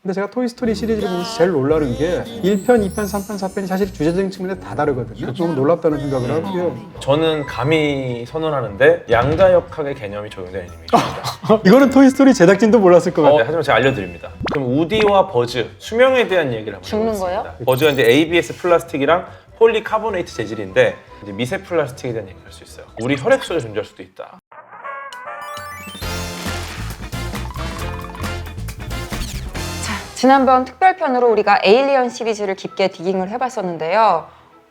근데 제가 토이스토리 시리즈를 보면서 제일 놀라는 게 1편, 2편, 3편, 4편이 사실 주제적인 측면에 다 다르거든요. 너무 놀랍다는 생각을 하고요. 저는 감히 선언하는데 양자역학의 개념이 적용된 애니메이션입니다. 이거는 토이스토리 제작진도 몰랐을 것 같아요. 하지만 제가 알려드립니다. 그럼 우디와 버즈 수명에 대한 얘기를 한번 죽는 해보겠습니다. 거예요? 버즈가 이제 ABS 플라스틱이랑 폴리카보네이트 재질인데 이제 미세 플라스틱에 대한 얘기를 할 수 있어요. 우리 혈액 속에 존재할 수도 있다. 지난번 특별편으로 우리가 에일리언 시리즈를 깊게 디깅을 해봤었는데요.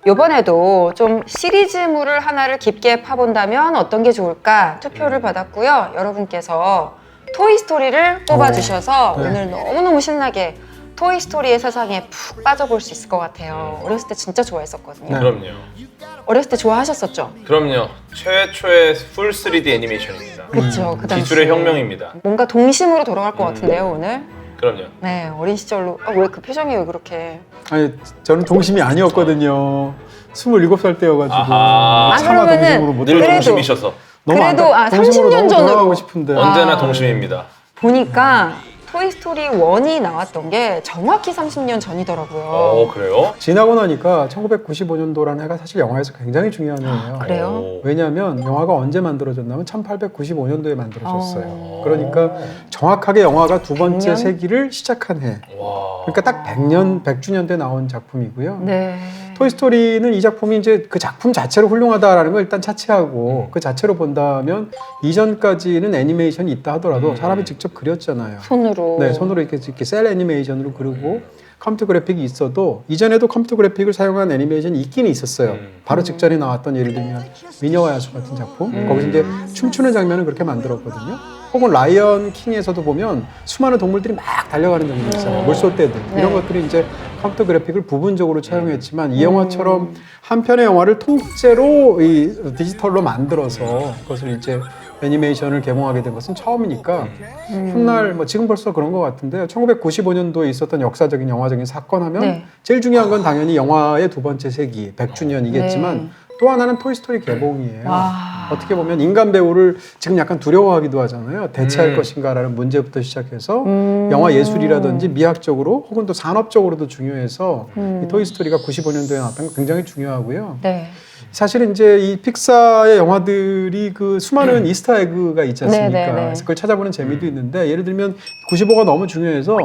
이번에도 좀 시리즈물을 하나를 깊게 파본다면 어떤 게 좋을까 투표를 받았고요. 여러분께서 토이스토리를 뽑아주셔서 네. 오늘 너무너무 신나게 토이스토리의 세상에 푹 빠져볼 수 있을 것 같아요. 어렸을 때 진짜 좋아했었거든요. 네. 그럼요. 어렸을 때 좋아하셨었죠? 그럼요. 최초의 풀 3D 애니메이션입니다. 그쵸, 그 당시. 기술의 혁명입니다. 뭔가 동심으로 돌아갈 것 같은데요, 오늘? 그럼요. 네, 어린 시절로. 왜 그 표정이 왜 그렇게. 아니, 저는 동심이 아니었거든요. 27살 때여가지고 아하. 차마 그러면은 동심으로 못 늘 그래도- 동심이셔서 너무 그래도, 동심으로 30년 너무 전으로. 돌아가고 싶은데. 언제나 동심입니다. 보니까 토이스토리 1이 나왔던 게 정확히 30년 전이더라고요. 그래요? 지나고 나니까 1995년도라는 해가 사실 영화에서 굉장히 중요한 해예요. 그래요? 오. 왜냐하면 영화가 언제 만들어졌냐면 1895년도에 만들어졌어요. 어. 그러니까 정확하게 영화가 두 번째 100년? 세기를 시작한 해. 와. 그러니까 딱 100년, 100주년 때 나온 작품이고요. 네. 토이스토리는 이 작품이 이제 그 작품 자체로 훌륭하다라는 걸 일단 차치하고 그 자체로 본다면 이전까지는 애니메이션이 있다 하더라도 사람이 직접 그렸잖아요. 손으로. 네, 손으로 이렇게 셀 애니메이션으로 그리고 컴퓨터 그래픽이 있어도 이전에도 컴퓨터 그래픽을 사용한 애니메이션이 있기는 있었어요. 바로 직전에 나왔던 예를 들면 미녀와 야수 같은 작품 거기서 이제 춤추는 장면을 그렇게 만들었거든요. 혹은 라이언 킹에서도 보면 수많은 동물들이 막 달려가는 장면이 있어요. 물소떼들 이런 것들이 이제 컴퓨터 그래픽을 부분적으로 차용했지만 이 영화처럼 한 편의 영화를 통째로 이 디지털로 만들어서 그것을 이제 애니메이션을 개봉하게 된 것은 처음이니까 훗날 뭐 지금 벌써 그런 것 같은데 1995년도에 있었던 역사적인 영화적인 사건 하면 네. 제일 중요한 건 당연히 영화의 두 번째 세기 100주년이겠지만 네. 또 하나는 토이스토리 개봉이에요. 와. 어떻게 보면 인간 배우를 지금 약간 두려워하기도 하잖아요. 대체할 것인가라는 문제부터 시작해서 영화 예술이라든지 미학적으로 혹은 또 산업적으로도 중요해서 이 토이스토리가 95년도에 나왔던 건 굉장히 중요하고요. 네. 사실은 이제 이 픽사의 영화들이 그 수많은 이스터 에그가 있지 않습니까? 네네네. 그래서 그걸 찾아보는 재미도 있는데 예를 들면 95가 너무 중요해서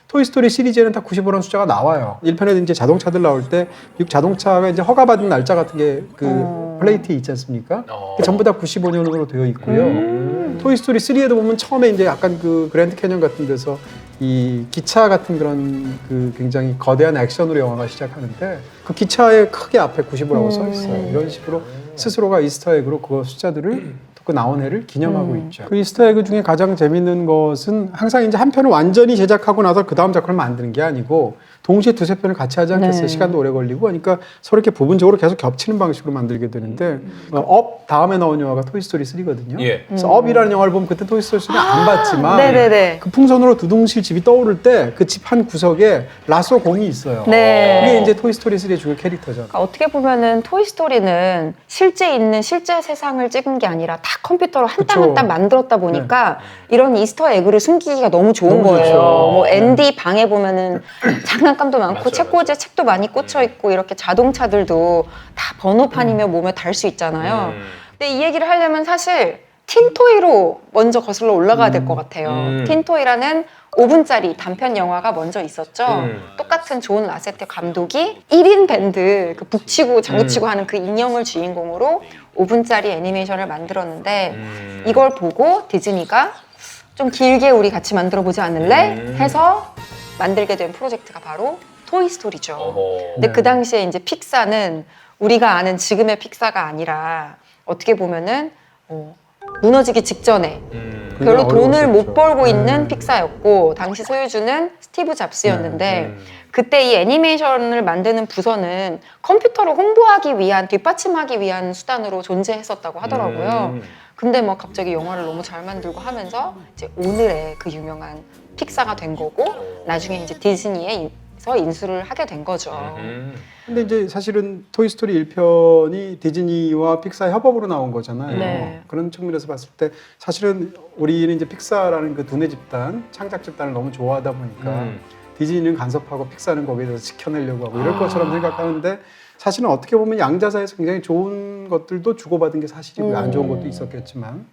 토이스토리 시리즈에는 다 95라는 숫자가 나와요. 1편에 이제 자동차들 나올 때 미국 자동차가 이제 허가받은 날짜 같은 게 그 플레이트에 있지 않습니까? 그게 전부 다 95년으로 되어 있고요. 토이스토리 3에도 보면 처음에 이제 약간 그 그랜드 캐년 같은 데서 이 기차 같은 그런 그 굉장히 거대한 액션으로 영화가 시작하는데 그 기차에 크게 앞에 95라고 써 있어요. 이런 식으로 스스로가 이스터에그로 그 숫자들을 그 나온 해를 기념하고 있죠. 그 이스터에그 중에 가장 재밌는 것은 항상 이제 한 편을 완전히 제작하고 나서 그 다음 작품을 만드는 게 아니고 동시에 두세 편을 같이 하지 않겠어요. 네. 시간도 오래 걸리고 그러니까 서로 이렇게 부분적으로 계속 겹치는 방식으로 만들게 되는데 업 다음에 나온 영화가 토이스토리 3거든요. 예. 그래서 업이라는 영화를 보면 그때 토이스토리 3는 안 봤지만 네네네. 그 풍선으로 두둥실 집이 떠오를 때 그 집 한 구석에 라쏘 공이 있어요. 네. 그게 이제 토이스토리 3의 중요 캐릭터죠. 그러니까 어떻게 보면은 토이스토리는 실제 있는 실제 세상을 찍은 게 아니라 다 컴퓨터로 한 땀 한 땀 만들었다 보니까 이런 이스터 에그를 숨기기가 너무 좋은 너무 거예요. 좋죠. 뭐 앤디 방에 보면은 장난감도 많고 맞아요, 책꽂이에 책도 많이 꽂혀 있고 이렇게 자동차들도 다 번호판이며 몸에 달 수 있잖아요. 근데 이 얘기를 하려면 사실 틴토이로 먼저 거슬러 올라가야 될 것 같아요. 틴토이라는 5분짜리 단편 영화가 먼저 있었죠. 똑같은 존 라세테 감독이 1인 밴드 그 북치고 장구치고 하는 그 인형을 주인공으로 5분짜리 애니메이션을 만들었는데 이걸 보고 디즈니가 좀 길게 우리 같이 만들어 보지 않을래? 해서 만들게 된 프로젝트가 바로 토이스토리죠. 어허. 근데 그 당시에 이제 픽사는 우리가 아는 지금의 픽사가 아니라 어떻게 보면은 무너지기 직전에 별로 굉장히 돈을 어려웠었죠. 못 벌고 있는 픽사였고 당시 소유주는 스티브 잡스였는데 그때 이 애니메이션을 만드는 부서는 컴퓨터를 홍보하기 위한 뒷받침하기 위한 수단으로 존재했었다고 하더라고요. 근데 뭐 갑자기 영화를 너무 잘 만들고 하면서 이제 오늘의 그 유명한 픽사가 된 거고 나중에 이제 디즈니의 해서 인수를 하게 된 거죠. 근데 이제 사실은 토이스토리 1편이 디즈니와 픽사 협업으로 나온 거잖아요. 네. 그런 측면에서 봤을 때 사실은 우리는 이제 픽사라는 그 두뇌 집단, 창작 집단을 너무 좋아하다 보니까 디즈니는 간섭하고 픽사는 거기에 대해서 지켜내려고 하고 이럴 것처럼 생각하는데 사실은 어떻게 보면 양자 사이에서 굉장히 좋은 것들도 주고받은 게 사실이고요. 안 좋은 것도 있었겠지만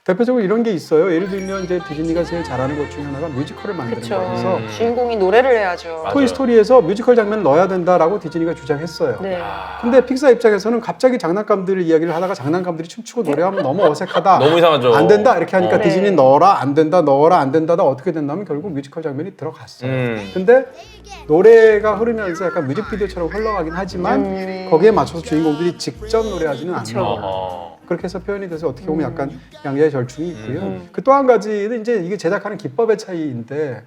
대표적으로 이런 게 있어요. 예를 들면 이제 디즈니가 제일 잘하는 것 중에 하나가 뮤지컬을 만드는 그렇죠. 거여서 주인공이 노래를 해야죠. 맞아요. 토이스토리에서 뮤지컬 장면을 넣어야 된다라고 디즈니가 주장했어요. 네. 근데 픽사 입장에서는 갑자기 장난감들 이야기를 하다가 장난감들이 춤추고 노래하면 너무 어색하다. 너무 이상하죠. 안 된다 이렇게 하니까 네. 디즈니 넣어라 안 된다 넣어라 안 된다다 어떻게 된다면 결국 뮤지컬 장면이 들어갔어요. 근데 노래가 흐르면서 약간 뮤직비디오처럼 흘러가긴 하지만 거기에 맞춰서 주인공들이 직접 노래하지는 않는 그쵸. 거예요. 그렇게 해서 표현이 돼서 어떻게 보면 약간 양자의 절충이 있고요. 그 또 한 가지는 이제 이게 제작하는 기법의 차이인데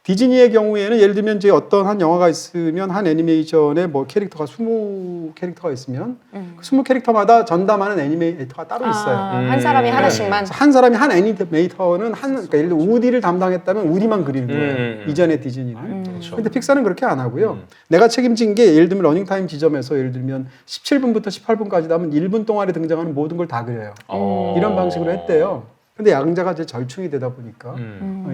디즈니의 경우에는 예를 들면 이제 어떤 한 영화가 있으면 한 애니메이션에 뭐 캐릭터가 20캐릭터가 있으면 그 20캐릭터마다 전담하는 애니메이터가 따로 있어요. 한 사람이 하나씩만. 그래서 한 사람이 한 애니메이터는 그러니까 예를 들어 우디를 담당했다면 우디만 그리는 거예요. 이전의 디즈니는. 그렇죠. 근데 픽사는 그렇게 안 하고요. 내가 책임진 게 예를 들면 러닝타임 지점에서 예를 들면 17분부터 18분까지 하면 1분 동안에 등장하는 모든 걸 다 그려요. 이런 방식으로 했대요. 근데 양자가 이제 절충이 되다 보니까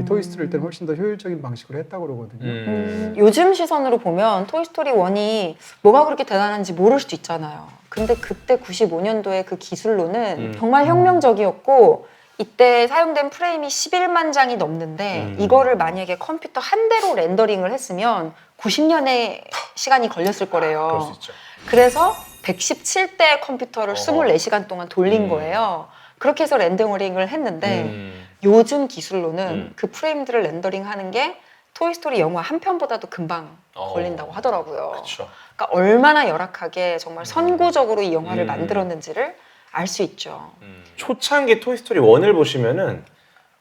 토이스토리 때는 훨씬 더 효율적인 방식으로 했다고 그러거든요. 요즘 시선으로 보면 토이스토리 1이 뭐가 그렇게 대단한지 모를 수도 있잖아요. 근데 그때 95년도에 그 기술로는 정말 혁명적이었고 이때 사용된 프레임이 11만 장이 넘는데 이거를 만약에 컴퓨터 한 대로 렌더링을 했으면 90년의 시간이 걸렸을 거래요. 그럴 수 있죠. 그래서 117대 컴퓨터를 24시간 동안 돌린 거예요. 그렇게 해서 렌더링을 했는데 요즘 기술로는 그 프레임들을 렌더링 하는 게 토이스토리 영화 한 편보다도 금방 걸린다고 하더라고요. 그렇죠. 그러니까 얼마나 열악하게 정말 선구적으로 이 영화를 만들었는지를 알 수 있죠. 초창기 토이스토리 1을 보시면은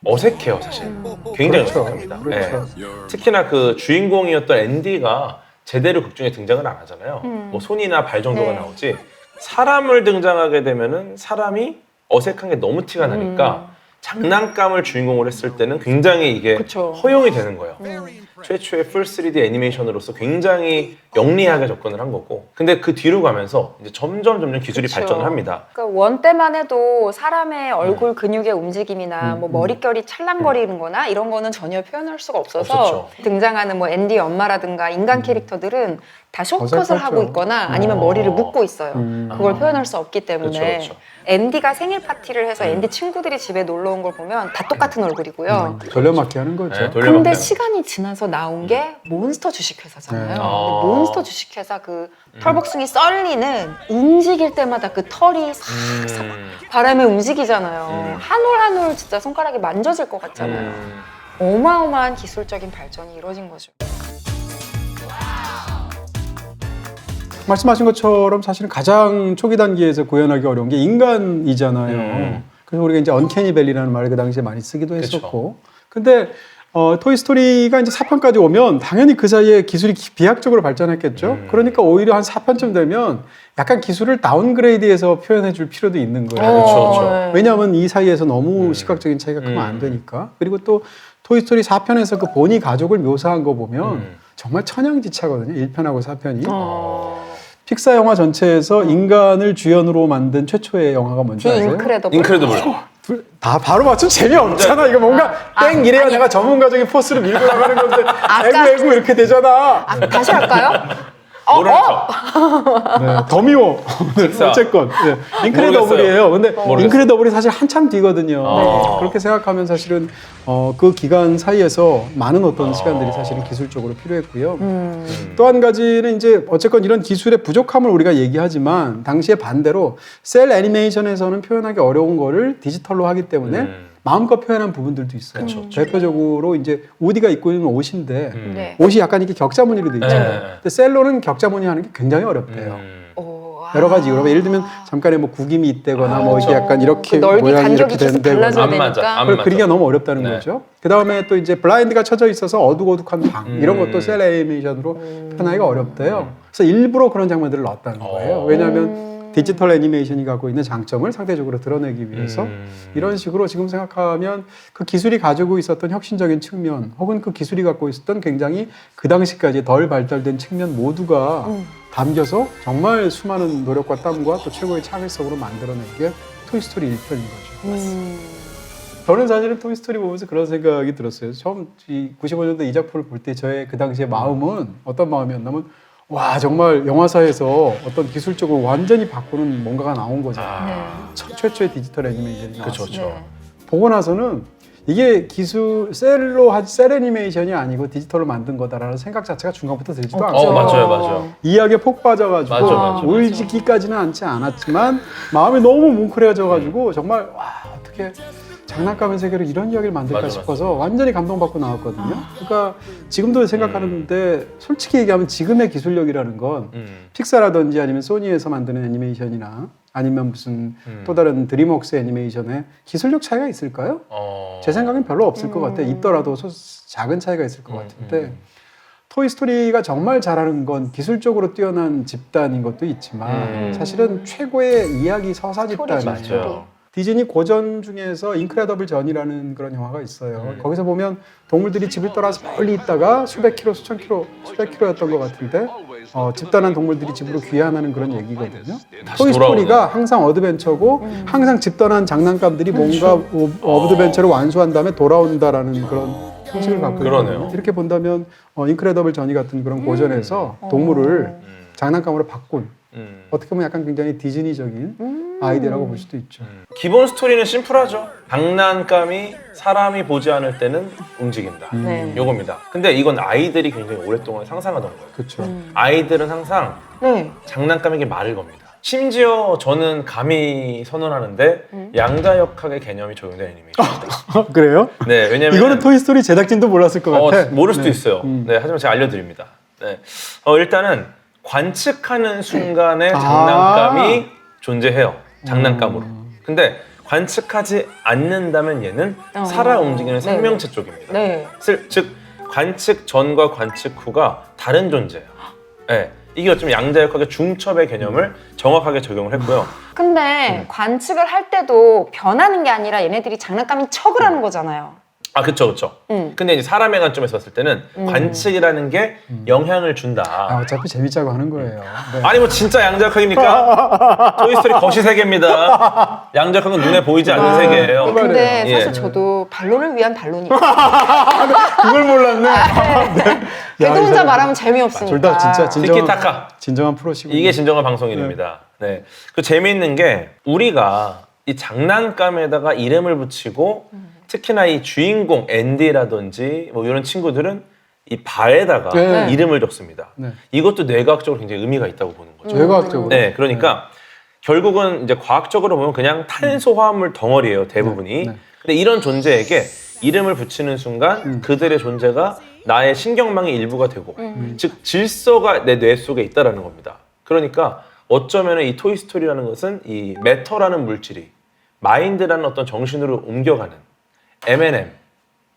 어색해요, 사실. 굉장히 그렇죠. 어색합니다. 그렇죠. 네. 특히나 그 주인공이었던 앤디가 제대로 극중에 등장을 안 하잖아요. 뭐 손이나 발 정도가 네. 나오지. 사람을 등장하게 되면은 사람이 어색한 게 너무 티가 나니까 장난감을 주인공으로 했을 때는 굉장히 이게 그쵸. 허용이 되는 거예요. 최초의 풀 3D 애니메이션으로서 굉장히 영리하게 접근을 한 거고. 근데 그 뒤로 가면서 이제 점점 기술이 그쵸. 발전을 합니다. 그러니까 원 때만 해도 사람의 얼굴 근육의 움직임이나 뭐 머릿결이 찰랑거리는 거나 이런 거는 전혀 표현할 수가 없어서 없었죠. 등장하는 뭐 앤디 엄마라든가 인간 캐릭터들은 다 숏컷을 어색하죠. 하고 있거나 아니면 머리를 묶고 있어요. 그걸 표현할 수 없기 때문에 그렇죠. 앤디가 생일 파티를 해서 앤디 친구들이 집에 놀러 온 걸 보면 다 똑같은 얼굴이고요. 돌려막기 하는 거죠. 네, 돌려막기 근데 하는 시간이 지나서 나온 게 몬스터 주식회사잖아요. 네. 근데 아. 몬스터 주식회사 그 털복숭이 썰리는 움직일 때마다 그 털이 싹싹 바람에 움직이잖아요. 한 올 한 올 진짜 손가락이 만져질 것 같잖아요. 어마어마한 기술적인 발전이 이루어진 거죠. 말씀하신 것처럼 사실은 가장 초기 단계에서 구현하기 어려운 게 인간이잖아요. 그래서 우리가 이제 언캐니 밸리라는 말을 그 당시에 많이 쓰기도 했었고. 근데 토이스토리가 이제 4편까지 오면 당연히 그 사이에 기술이 비약적으로 발전했겠죠. 그러니까 오히려 한 4편쯤 되면 약간 기술을 다운그레이드해서 표현해 줄 필요도 있는 거예요. 그렇죠. 왜냐하면 이 사이에서 너무 시각적인 차이가 크면 안 되니까. 그리고 또 토이스토리 4편에서 그 보니 가족을 묘사한 거 보면 정말 천양지차거든요. 1편하고 4편이. 픽사 영화 전체에서 인간을 주연으로 만든 최초의 영화가 뭔지 디 아세요? 인크레더블. 인크레더블. 다 바로 맞춘 재미없잖아. 이거 뭔가 땡 이래야 내가 전문가적인 포스를 밀고 나가는 건데 에구 이렇게 되잖아. 다시 할까요? 모르겠죠. 네, 더 미워. 픽사. 어쨌건 인크레더블이에요. 근데 모르겠어요. 인크레더블이 사실 한참 뒤거든요. 네. 그렇게 생각하면 사실은 그 기간 사이에서 많은 어떤 시간들이 사실은 기술적으로 필요했고요. 또 한 가지는 이제 어쨌건 이런 기술의 부족함을 우리가 얘기하지만 당시에 반대로 셀 애니메이션에서는 표현하기 어려운 거를 디지털로 하기 때문에 마음껏 표현한 부분들도 있어요. 대표적으로 이제 우디가 입고 있는 옷인데 네. 옷이 약간 이렇게 격자 무늬로 돼 있잖아요. 네. 근데 셀로는 격자 무늬 하는 게 굉장히 어렵대요. 오, 여러 가지 이유로 예를 들면 잠깐에 뭐 구김이 있다거나 뭐 이게 그렇죠. 약간 이렇게 그 넓이 모양이 간격이 이렇게 계속 되는데 달라져야 안 맞아. 되니까. 안 그걸 맞아. 그리기가 너무 어렵다는 네. 거죠. 그 다음에 또 이제 블라인드가 쳐져 있어서 어둑어둑한 방 이런 것도 셀 애니메이션으로 표현하기가 어렵대요. 그래서 일부러 그런 장면들을 넣었다는 거예요. 왜냐하면 디지털 애니메이션이 갖고 있는 장점을 상대적으로 드러내기 위해서 이런 식으로 지금 생각하면 그 기술이 가지고 있었던 혁신적인 측면 혹은 그 기술이 갖고 있었던 굉장히 그 당시까지 덜 발달된 측면 모두가 담겨서 정말 수많은 노력과 땀과 또 최고의 창의성으로 만들어낸 게 토이스토리 1편인 거죠. 저는 사실은 토이스토리 보면서 그런 생각이 들었어요. 처음 이 95년도 이 작품을 볼 때 저의 그 당시의 마음은 어떤 마음이었냐면 와 정말 영화사에서 어떤 기술적으로 완전히 바꾸는 뭔가가 나온 거잖아요. 최초의 디지털 애니메이션이 나왔어요. 그렇죠. 보고 나서는 이게 기술 셀 애니메이션이 아니고 디지털로 만든 거다라는 생각 자체가 중간부터 들지도 않았어요. 맞아요. 이야기에 폭 빠져가지고 맞아. 울지기까지는 않지 않았지만 마음이 너무 뭉클해져가지고 정말 와 어떻게 장난감의 세계로 이런 이야기를 만들까 맞아. 싶어서 완전히 감동받고 나왔거든요. 그러니까 지금도 생각하는데 솔직히 얘기하면 지금의 기술력이라는 건 픽사라든지 아니면 소니에서 만드는 애니메이션이나 아니면 무슨 또 다른 드림웍스 애니메이션에 기술력 차이가 있을까요? 제 생각엔 별로 없을 것 같아요. 있더라도 작은 차이가 있을 것 같은데 토이스토리가 정말 잘하는 건 기술적으로 뛰어난 집단인 것도 있지만 사실은 최고의 이야기 서사 집단이에요. 맞아요. 디즈니 고전 중에서 인크레더블 전이라는 그런 영화가 있어요. 거기서 보면 동물들이 집을 떠나서 멀리 있다가 수백 킬로, 수천 킬로, 수백 킬로였던 것 같은데 집단한 동물들이 집으로 귀환하는 그런 얘기거든요. 토이스토리가 항상 어드벤처고 항상 집단한 장난감들이 뭔가 어드벤처를 완수한 다음에 돌아온다라는 그런 형식을 갖고 있거든요. 이렇게 본다면 인크레더블 전이 같은 그런 고전에서 동물을 장난감으로 바꾼 어떻게 보면 약간 굉장히 디즈니적인 아이디어라고 볼 수도 있죠. 기본 스토리는 심플하죠. 장난감이 사람이 보지 않을 때는 움직인다. 네. 요겁니다. 근데 이건 아이들이 굉장히 오랫동안 상상하던 거예요. 그렇죠. 아이들은 항상 네. 장난감에게 말을 겁니다. 심지어 저는 감히 선언하는데 양자역학의 개념이 적용된 애니메이션입니다. 그래요? 네, 왜냐면 이거는 토이스토리 제작진도 몰랐을 것 같아. 모를 수도 있어요. 네, 하지만 제가 알려드립니다. 네, 일단은 관측하는 순간에 장난감이 존재해요. 장난감으로. 근데 관측하지 않는다면 얘는 살아 움직이는 생명체 쪽입니다. 네. 즉 관측 전과 관측 후가 다른 존재예요. 네, 이게 어쩌면 양자역학의 중첩의 개념을 정확하게 적용을 했고요. 근데 관측을 할 때도 변하는 게 아니라 얘네들이 장난감인 척을 하는 거잖아요. 아, 그쵸. 근데 이제 사람의 관점에서 봤을 때는 관측이라는 게 영향을 준다. 어차피 재밌자고 하는 거예요. 네. 아니 뭐 진짜 양자역학입니까? 토이스토리 거시 세계입니다. 양자역학은 눈에 보이지 않는 세계예요. 근데 예. 사실 저도 반론을 위한 반론이에요. 그걸 몰랐네. 걔도 혼자 말하면 재미없으니까. 둘 다 진짜 티키타카. 진정한 프로시고. 이게 진정한 방송인입니다. 네. 그 재미있는 게 우리가 이 장난감에다가 이름을 붙이고 특히나 이 주인공 앤디라든지 뭐 이런 친구들은 이 발에다가 이름을 적습니다. 네. 이것도 뇌과학적으로 굉장히 의미가 있다고 보는 거죠. 뇌과학적으로. 네, 그러니까 결국은 이제 과학적으로 보면 그냥 탄소 화합물 덩어리예요, 대부분이. 근데 이런 존재에게 이름을 붙이는 순간 그들의 존재가 나의 신경망의 일부가 되고, 즉 질서가 내 뇌 속에 있다라는 겁니다. 그러니까 어쩌면 이 토이스토리라는 것은 이 매터라는 물질이 마인드라는 어떤 정신으로 옮겨가는 M&M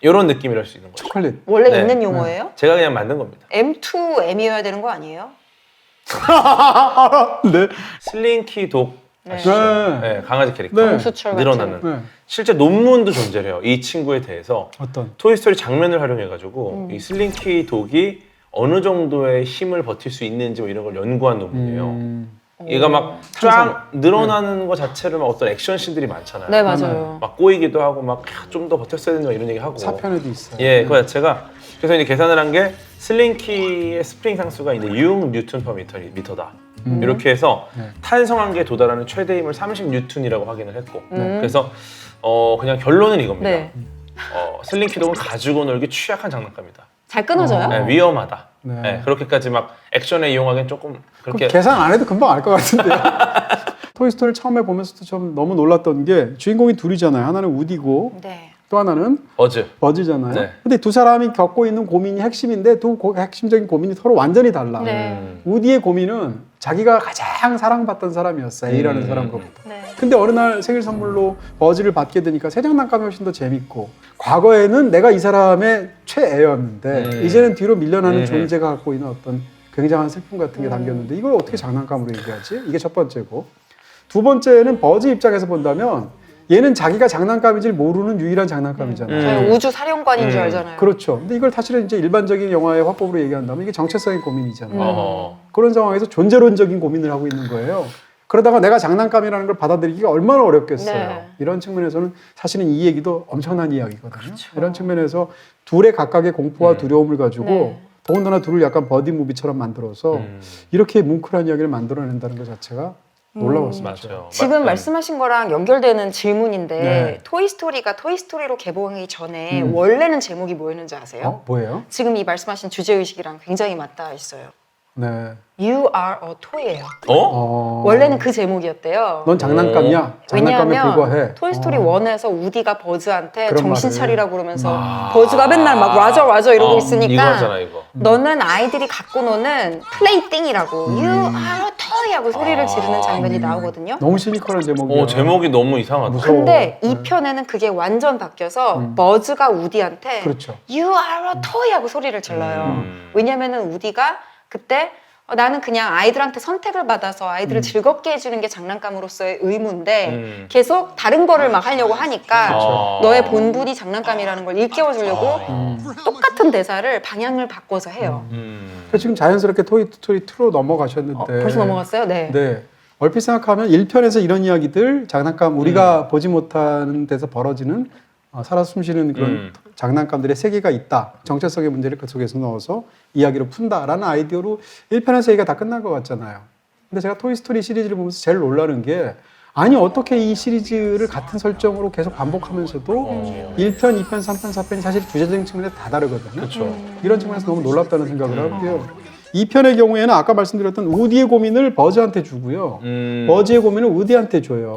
이런 느낌이랄 수 있는 거죠. 초콜릿. 원래 네. 있는 용어예요? 제가 그냥 만든 겁니다. M2M이어야 되는 거 아니에요? 네. 슬링키 독 아시죠? 네. 네, 강아지 캐릭터. 네. 수철 같은. 늘어나는. 네. 실제 논문도 존재를 해요. 이 친구에 대해서. 어떤? 토이스토리 장면을 활용해가지고 이 슬링키 독이 어느 정도의 힘을 버틸 수 있는지 뭐 이런 걸 연구한 논문이에요. 얘가 막 쫙 늘어나는 것 자체를 막 어떤 액션 씬들이 많잖아요. 네, 맞아요. 막 꼬이기도 하고 막 좀 더 버텼어야 된다 이런 얘기 하고. 4편에도 있어요. 예, 그 자체가 그래서 이제 계산을 한 게 슬링키의 스프링 상수가 이제 6 뉴턴 퍼 미터다. 이렇게 해서 탄성한계에 도달하는 최대 힘을 30 뉴턴이라고 확인을 했고. 그래서 그냥 결론은 이겁니다. 네. 슬링키 독은 가지고 놀기 취약한 장난감이다. 잘 끊어져요? 네, 위험하다. 네. 네, 그렇게까지 막 액션에 이용하기엔 조금 그렇게 계산 안 해도 금방 알 것 같은데요. 토이스토리를 처음에 보면서도 좀 너무 놀랐던 게 주인공이 둘이잖아요. 하나는 우디고 네. 또 하나는 버즈잖아요. 네. 근데 두 사람이 겪고 있는 고민이 핵심인데 핵심적인 고민이 서로 완전히 달라. 네. 우디의 고민은 자기가 가장 사랑받던 사람이었어. A라는 사람으로부터. 네. 근데 어느 날 생일 선물로 버즈를 받게 되니까 새 장난감이 훨씬 더 재밌고 과거에는 내가 이 사람의 최애였는데 이제는 뒤로 밀려나는 존재가 갖고 있는 어떤 굉장한 슬픔 같은 게 담겼는데 이걸 어떻게 장난감으로 얘기하지? 이게 첫 번째고 두 번째는 버즈 입장에서 본다면 얘는 자기가 장난감인지 모르는 유일한 장난감이잖아요. 저희 우주 사령관인 줄 알잖아요. 그렇죠. 근데 이걸 사실은 이제 일반적인 영화의 화법으로 얘기한다면 이게 정체성의 고민이잖아요. 그런 상황에서 존재론적인 고민을 하고 있는 거예요. 그러다가 내가 장난감이라는 걸 받아들이기가 얼마나 어렵겠어요. 네. 이런 측면에서는 사실은 이 얘기도 엄청난 이야기거든요. 이런 측면에서 둘의 각각의 공포와 두려움을 가지고 네. 더군다나 둘을 약간 버디 무비처럼 만들어서 이렇게 뭉클한 이야기를 만들어낸다는 것 자체가 놀라웠습니다. 맞아요. 지금 말씀하신 거랑 연결되는 질문인데 네. 토이스토리가 토이스토리로 개봉하기 전에 원래는 제목이 뭐였는지 아세요? 뭐예요? 지금 이 말씀하신 주제의식이랑 굉장히 맞닿아 있어요. 네. You are a toy예요. 원래는 그 제목이었대요. 넌 장난감이야. 장난감에 왜냐하면 불과해. 토이스토리 1에서 우디가 버즈한테 그런 정신 말을. 차리라고 그러면서 버즈가 맨날 막 라저 이러고 있으니까 이거 하잖아 이거. 너는 아이들이 갖고 노는 플레이띵이라고 You are a toy 하고 소리를 지르는 장면이 나오거든요. 너무 시니컬한 제목이야. 제목이 너무 이상하다. 무서워. 근데 이 편에는 그게 완전 바뀌어서 버즈가 우디한테 그렇죠. You are a toy 하고 소리를 질러요. 왜냐면은 우디가 그때 나는 그냥 아이들한테 선택을 받아서 아이들을 즐겁게 해주는 게 장난감으로서의 의무인데 계속 다른 거를 막 하려고 하니까 너의 본분이 장난감이라는 걸 일깨워주려고 똑같은 대사를 방향을 바꿔서 해요. 그래서 지금 자연스럽게 토이스토리 2로 넘어가셨는데 벌써 넘어갔어요? 네. 네. 얼핏 생각하면 1편에서 이런 이야기들 장난감 우리가 보지 못하는 데서 벌어지는 살아 숨쉬는 그런 장난감들의 세계가 있다. 정체성의 문제를 그 속에서 넣어서 이야기로 푼다라는 아이디어로 1편에서 얘기가 다 끝난 것 같잖아요. 근데 제가 토이스토리 시리즈를 보면서 제일 놀라는 게 아니 어떻게 이 시리즈를 같은 설정으로 계속 반복하면서도 1편, 2편, 3편, 4편이 사실 주제적인 측면에서 다 다르거든요. 그렇죠. 이런 측면에서 너무 놀랍다는 생각을 하고요. 2편의 경우에는 아까 말씀드렸던 우디의 고민을 버즈한테 주고요. 버즈의 고민을 우디한테 줘요.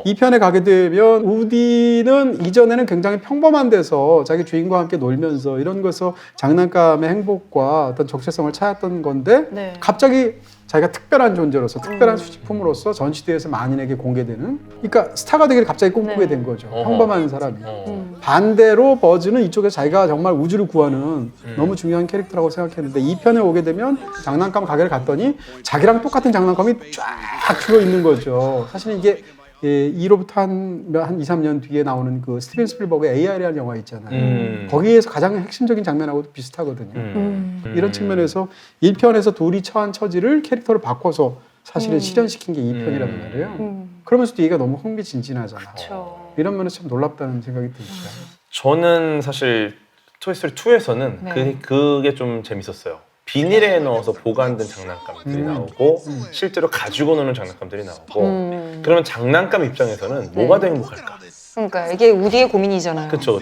2편에 가게 되면 우디는 이전에는 굉장히 평범한 데서 자기 주인공과 함께 놀면서 이런 것에서 장난감의 행복과 어떤 정체성을 찾았던 건데 네. 갑자기 자기가 특별한 존재로서 특별한 수집품으로서 전시대에서 만인에게 공개되는 그러니까 스타가 되기를 갑자기 꿈꾸게 된 거죠. 평범한 사람이. 반대로 버즈는 이쪽에서 자기가 정말 우주를 구하는 너무 중요한 캐릭터라고 생각했는데 2편에 오게 되면 장난감 가게를 갔더니 자기랑 똑같은 장난감이 쫙 들어있는 거죠. 사실은 이게 2로부터 한 2, 3년 뒤에 나오는 그 스티븐 스필버그의 AR이라는 영화 있잖아요. 거기에서 가장 핵심적인 장면하고도 비슷하거든요. 이런 측면에서 1편에서 둘이 처한 처지를 캐릭터를 바꿔서 사실은 실현시킨 게 2편이란 말이에요. 그러면서도 얘가 너무 흥미진진하잖아요. 그렇죠. 이런 면에서 참 놀랍다는 생각이 들죠. 저는 사실 토이스토리 2에서는 네. 그게 좀 재밌었어요. 비닐에 넣어서 보관된 장난감들이 나오고 실제로 가지고 노는 장난감들이 나오고 그러면 장난감 입장에서는 뭐가 더 행복할까? 그러니까 이게 우디의 고민이잖아요. 그렇죠.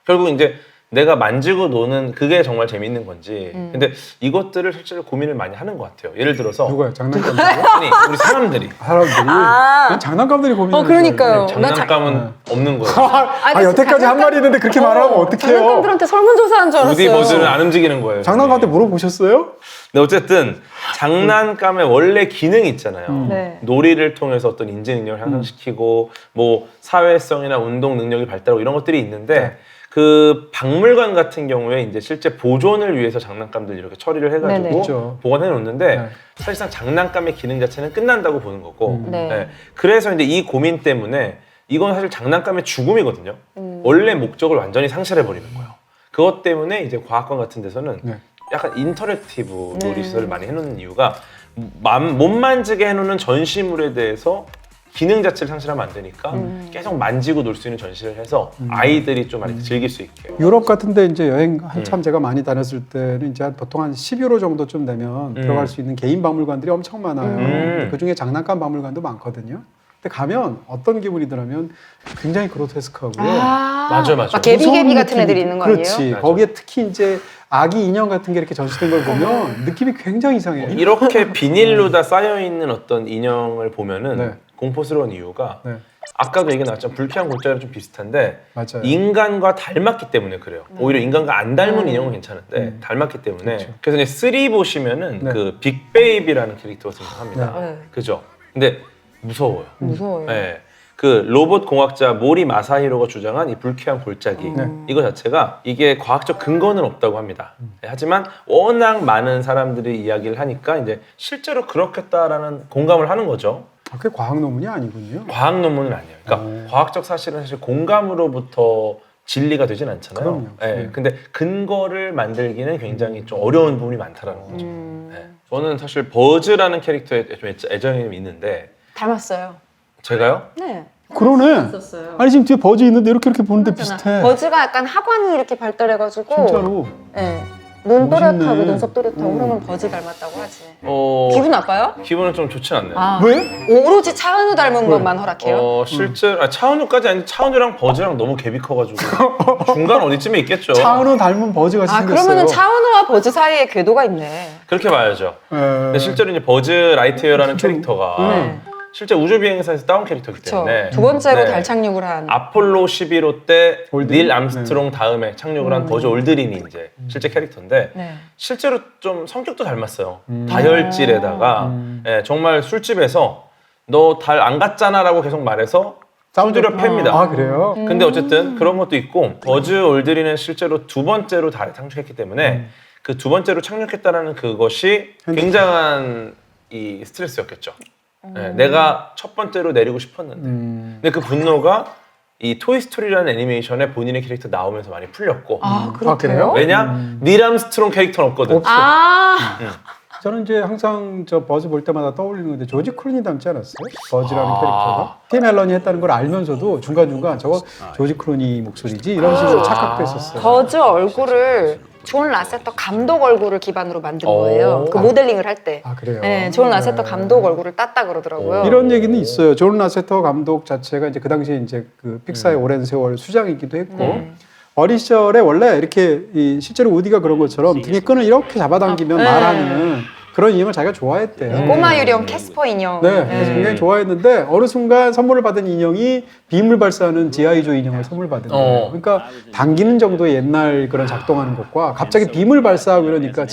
결국 이제 내가 만지고 노는 그게 정말 재밌는 건지 근데 이것들을 실제로 고민을 많이 하는 것 같아요. 예를 들어서 누가요? 장난감들이? 아니 우리 사람들이 그냥 장난감들이 고민을 그러니까요. 장난감은 없는 거예요. 여태까지 한 말이 있는데 그렇게 말하면 어떡해요? 장난감들한테 설문조사한 줄 우디 알았어요. 버즈는 안 움직이는 거예요. 장난감한테 물어보셨어요? 근데 어쨌든 장난감의 원래 기능이 있잖아요. 네. 놀이를 통해서 어떤 인지 능력을 향상시키고 뭐 사회성이나 운동 능력이 발달하고 이런 것들이 있는데 그 박물관 같은 경우에 이제 실제 보존을 위해서 장난감들 이렇게 처리를 해가지고 네네. 그렇죠. 보관해 놓는데 네. 사실상 장난감의 기능 자체는 끝난다고 보는 거고 네. 네. 그래서 이제 이 고민 때문에 이건 사실 장난감의 죽음이거든요. 원래 목적을 완전히 상실해 버리는 거예요. 그것 때문에 이제 과학관 같은 데서는 네. 약간 인터랙티브 놀이 시설을 많이 해놓는 이유가 못 만지게 해놓는 전시물에 대해서 기능 자체를 상실하면 안 되니까 계속 만지고 놀 수 있는 전시를 해서 아이들이 좀 많이 즐길 수 있게. 유럽 같은데 이제 여행 한참 제가 많이 다녔을 때는 이제 보통 한 10유로 정도쯤 되면 들어갈 수 있는 개인 박물관들이 엄청 많아요. 그 중에 장난감 박물관도 많거든요. 근데 가면 어떤 기분이더라면 굉장히 그로테스크하고요. 맞아요. 막 개비개비 같은 애들이 있는 거 아니에요? 그렇지. 맞아. 거기에 특히 이제 아기 인형 같은 게 이렇게 전시된 걸 보면 느낌이 굉장히 이상해요. 이렇게 비닐로 다 쌓여 있는 어떤 인형을 보면은 네. 공포스러운 이유가 네. 아까도 얘기 나왔지만 불쾌한 골짜기랑 좀 비슷한데 맞아요. 인간과 닮았기 때문에 그래요. 오히려 인간과 안 닮은 인형은 괜찮은데 닮았기 때문에 그렇죠. 그래서 이제 3 보시면은 네. 그 빅베이비라는 캐릭터가 등장합니다. 네. 그죠? 근데 무서워요. 무서워요. 네. 그 로봇 공학자 모리 마사히로가 주장한 이 불쾌한 골짜기 이거 자체가 이게 과학적 근거는 없다고 합니다. 하지만 워낙 많은 사람들이 이야기를 하니까 이제 실제로 그렇겠다라는 공감을 하는 거죠. 그게 과학 논문이 아니군요. 과학 논문은 아니에요. 그러니까 과학적 사실은 사실 공감으로부터 진리가 되진 않잖아요. 그럼요. 네. 근데 근거를 만들기는 굉장히 좀 어려운 부분이 많다라는 거죠. 네. 저는 사실 버즈라는 캐릭터에 좀 애정이 있는데 닮았어요. 제가요? 네. 그러네. 있었어요. 아니 지금 뒤에 버즈 있는데 이렇게 보는데 비슷해. 버즈가 약간 하관이 이렇게 발달해가지고 진짜로. 네. 눈 또렷하고 멋있네. 눈썹 또렷하고 그러면 버즈 닮았다고 하지. 어, 기분 나빠요? 기분은 좀 좋진 않네요. 아, 왜? 오로지 차은우 닮은 것만 허락해요? 실제 차은우까지 아닌데 차은우랑 버즈랑 너무 갭이 커가지고 중간 어디쯤에 있겠죠. 차은우 닮은 버즈 같이 아, 생겼어요. 그러면은 차은우와 버즈 사이에 궤도가 있네. 그렇게 봐야죠. 예. 근데 실제로 이제 버즈 라이트이어라는 캐릭터가 네. 실제 우주 비행사에서 따온 캐릭터이기 그쵸. 때문에 두 번째로 네. 달 착륙을 한. 아폴로 11호 때 올드린? 닐 암스트롱 다음에 착륙을 한 버즈 올드린이 이제 실제 캐릭터인데 네. 실제로 좀 성격도 닮았어요. 다혈질에다가 예, 정말 술집에서 너 달 안 갔잖아라고 계속 말해서 두드려 팹니다. 아 그래요? 근데 어쨌든 그런 것도 있고 버즈 올드린은 실제로 두 번째로 달에 착륙했기 때문에 그 두 번째로 착륙했다라는 그것이 굉장한 이 스트레스였겠죠. 네, 내가 첫 번째로 내리고 싶었는데 근데 그 분노가 이 토이스토리라는 애니메이션에 본인의 캐릭터 나오면서 많이 풀렸고 아, 그래요? 그래요? 왜냐? 닐 암스트롱 캐릭터는 없거든. 없어. 아, 저는 이제 항상 저 버즈 볼 때마다 떠올리는 건데 조지 클루니 닮지 않았어요? 버즈라는 캐릭터가 팀 앨런이 했다는 걸 알면서도 중간중간 저거 조지 클루니 목소리지 이런 식으로 착각도 했었어요. 버즈 얼굴을 존 라세터 감독 얼굴을 기반으로 만든 거예요. 그 모델링을 할 때. 아 그래요? 네, 존 라세터 감독 얼굴을 땄다 그러더라고요. 이런 얘기는 있어요. 존 라세터 감독 자체가 이제 그 당시에 이제 그 픽사의 오랜 세월 수장이기도 했고 어린 시절에 원래 이렇게 실제로 우디가 그런 것처럼 등에 끈을 이렇게 잡아당기면 네. 말하는 그런 인형을 자기가 좋아했대요. 꼬마 유령 캐스퍼 인형. 네, 그래서 굉장히 좋아했는데 어느 순간 선물을 받은 인형이 빔을 발사하는 지아이조 인형을 선물 받은 거예요. 그러니까 당기는 정도의 옛날 그런 작동하는 것과 갑자기 빔을 발사하고 이러니까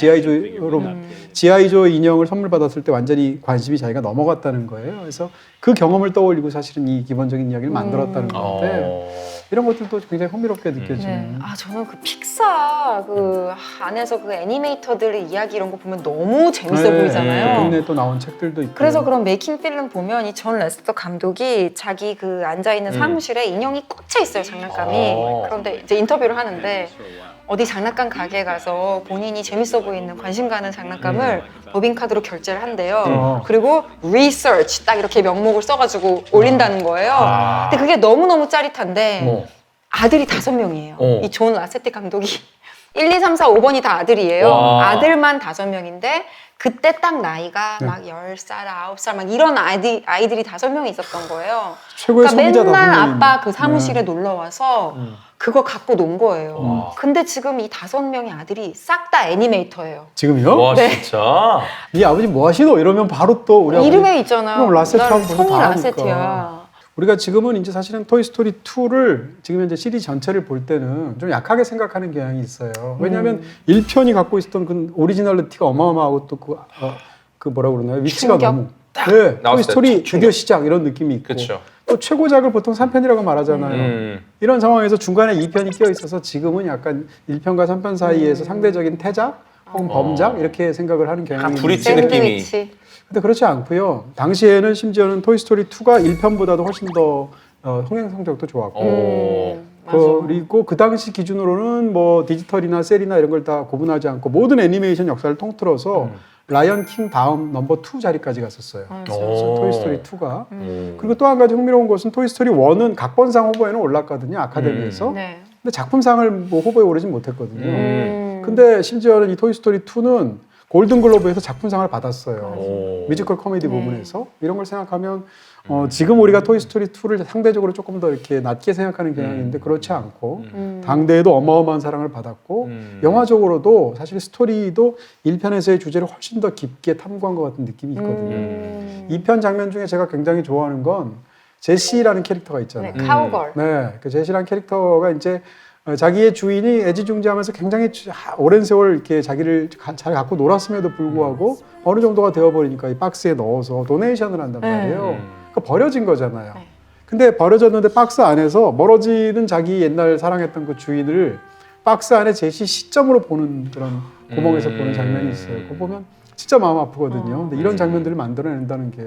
지아이조 인형을 선물 받았을 때 완전히 관심이 자기가 넘어갔다는 거예요. 그래서 그 경험을 떠올리고 사실은 이 기본적인 이야기를 만들었다는 건데 이런 것들도 굉장히 흥미롭게 느껴지는. 네. 아, 저는 그 픽사 그 안에서 그 애니메이터들의 이야기 이런 거 보면 너무 재밌어 보이잖아요. 국내에 또 나온 책들도 있고. 그래서 그런 메이킹 필름 보면 이 존 레스터 감독이 자기 그 앉아 있는 사무실에 인형이 꽂혀 있어요, 장난감이. 그런데 이제 인터뷰를 하는데 어디 장난감 가게에 가서 본인이 재밌어 보이는 관심 가는 장난감을 법인카드로 결제를 한대요. 그리고 research 딱 이렇게 명목을 써가지고 올린다는 거예요. 근데 그게 너무너무 짜릿한데 아들이 5명이에요. 이 존 라세티 감독이 1, 2, 3, 4, 5번이 다 아들이에요. 와. 아들만 5명인데 그때 딱 나이가 막 10살, 9살 막 이런 아이들이 5명이 있었던 거예요. 최고의 그러니까 소비자 맨날 5명이네. 아빠 그 사무실에 놀러 와서 그거 갖고 논 거예요. 근데 지금 이 5명의 아들이 싹 다 애니메이터예요. 지금요? 와 네. 진짜. 네 아버지 뭐 하시노? 이러면 바로 또 우리 아버지 이름에 있잖아요. 그럼 라세트하고 난 벌써 성이 다 하니까. 라세트야. 우리가 지금은 이제 사실은 토이스토리 2를 지금 현재 시리즈 전체를 볼 때는 좀 약하게 생각하는 경향이 있어요. 왜냐하면 1편이 갖고 있었던 그 오리지널리티가 어마어마하고 또 그 뭐라 그러나요? 위치가 충격? 너무 네, 나왔을 때 토이스토리 충격. 드디어 시작 이런 느낌이 있고 그렇죠. 또 최고작을 보통 3편이라고 말하잖아요. 이런 상황에서 중간에 2편이 껴 있어서 지금은 약간 1편과 3편 사이에서 상대적인 태작 혹은 범작 이렇게 생각을 하는 경향이 약간 있는데 브릿지 느낌이. 샌드위치. 근데 그렇지 않고요. 당시에는 심지어는 토이스토리 2가 1편보다도 훨씬 더 흥행 성적도 좋았고 맞아. 그리고 그 당시 기준으로는 뭐 디지털이나 셀이나 이런 걸 다 구분하지 않고 모든 애니메이션 역사를 통틀어서 라이언 킹 다음 넘버 2 자리까지 갔었어요. 그래서 토이스토리 2가 그리고 또 한 가지 흥미로운 것은 토이스토리 1은 각본상 후보에는 올랐거든요. 아카데미에서. 네. 근데 작품상을 뭐 후보에 오르진 못했거든요. 근데 심지어는 이 토이스토리 2는 골든글로브에서 작품상을 받았어요. 뮤지컬 코미디 부분에서. 이런 걸 생각하면 지금 우리가 토이스토리 2를 상대적으로 조금 더 이렇게 낮게 생각하는 경향이 있는데 그렇지 않고 당대에도 어마어마한 사랑을 받았고 영화적으로도 사실 스토리도 1편에서의 주제를 훨씬 더 깊게 탐구한 것 같은 느낌이 있거든요. 2편 장면 중에 제가 굉장히 좋아하는 건 제시라는 캐릭터가 있잖아요. 네, 카우걸. 네, 그 제시라는 캐릭터가 이제 자기의 주인이 애지중지하면서 굉장히 오랜 세월 이렇게 자기를 잘 갖고 놀았음에도 불구하고 어느 정도가 되어버리니까 이 박스에 넣어서 도네이션을 한단 말이에요. 그러니까 버려진 거잖아요. 네. 근데 버려졌는데 박스 안에서 멀어지는 자기 옛날 사랑했던 그 주인을 박스 안에 제시 시점으로 보는 그런 구멍에서 보는 장면이 있어요. 그거 보면 진짜 마음 아프거든요. 근데 이런 장면들을 만들어낸다는 게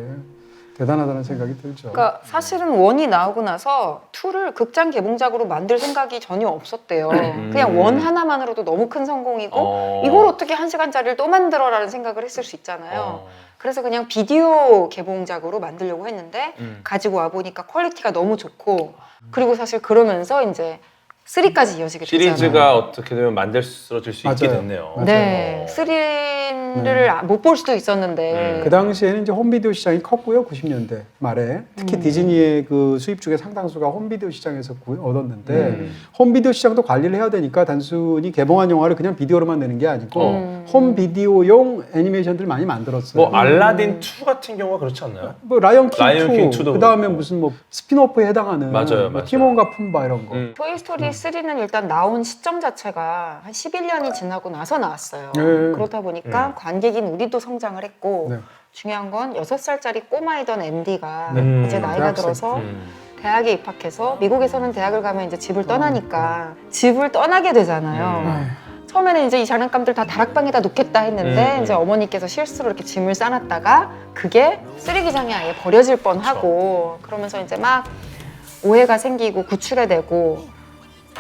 대단하다는 생각이 들죠. 그러니까 사실은 원이 나오고 나서 2를 극장 개봉작으로 만들 생각이 전혀 없었대요. 그냥 원 하나만으로도 너무 큰 성공이고 이걸 어떻게 1시간짜리를 또 만들어라는 생각을 했을 수 있잖아요. 그래서 그냥 비디오 개봉작으로 만들려고 했는데 가지고 와보니까 퀄리티가 너무 좋고 그리고 사실 그러면서 이제 3까지 이어지게 됐잖아요. 시리즈가 어떻게 되면 만들어질 수 있게 맞아요. 됐네요. 네, 3를 못 볼 수도 있었는데 그 당시에는 이제 홈비디오 시장이 컸고요. 90년대 말에 특히 디즈니의 그 수입 중에 상당수가 홈비디오 시장에서 얻었는데 홈비디오 시장도 관리를 해야 되니까 단순히 개봉한 영화를 그냥 비디오로만 내는 게 아니고 홈비디오용 애니메이션들 많이 만들었어요. 뭐 알라딘 2 같은 경우가 그렇지 않나요? 뭐 라이언 킹 라이언 2, 킹 2도 그 다음에 그렇고. 무슨 뭐 스피노프에 해당하는 맞아요, 뭐 맞아요. 티몬과 푼바 이런 거. 토이스토리 3는 일단 나온 시점 자체가 한 11년이 지나고 나서 나왔어요. 네. 그러다 보니까 관객인 우리도 성장을 했고 네. 중요한 건 6살짜리 꼬마이던 앤디가 네. 이제 나이가 대학생. 들어서 대학에 입학해서 미국에서는 대학을 가면 이제 집을 떠나니까 집을 떠나게 되잖아요. 처음에는 이제 이 장난감들 다 다락방에다 놓겠다 했는데 이제 어머니께서 실수로 이렇게 짐을 싸놨다가 그게 쓰레기장에 아예 버려질 뻔하고 그러면서 이제 막 오해가 생기고 구출해내고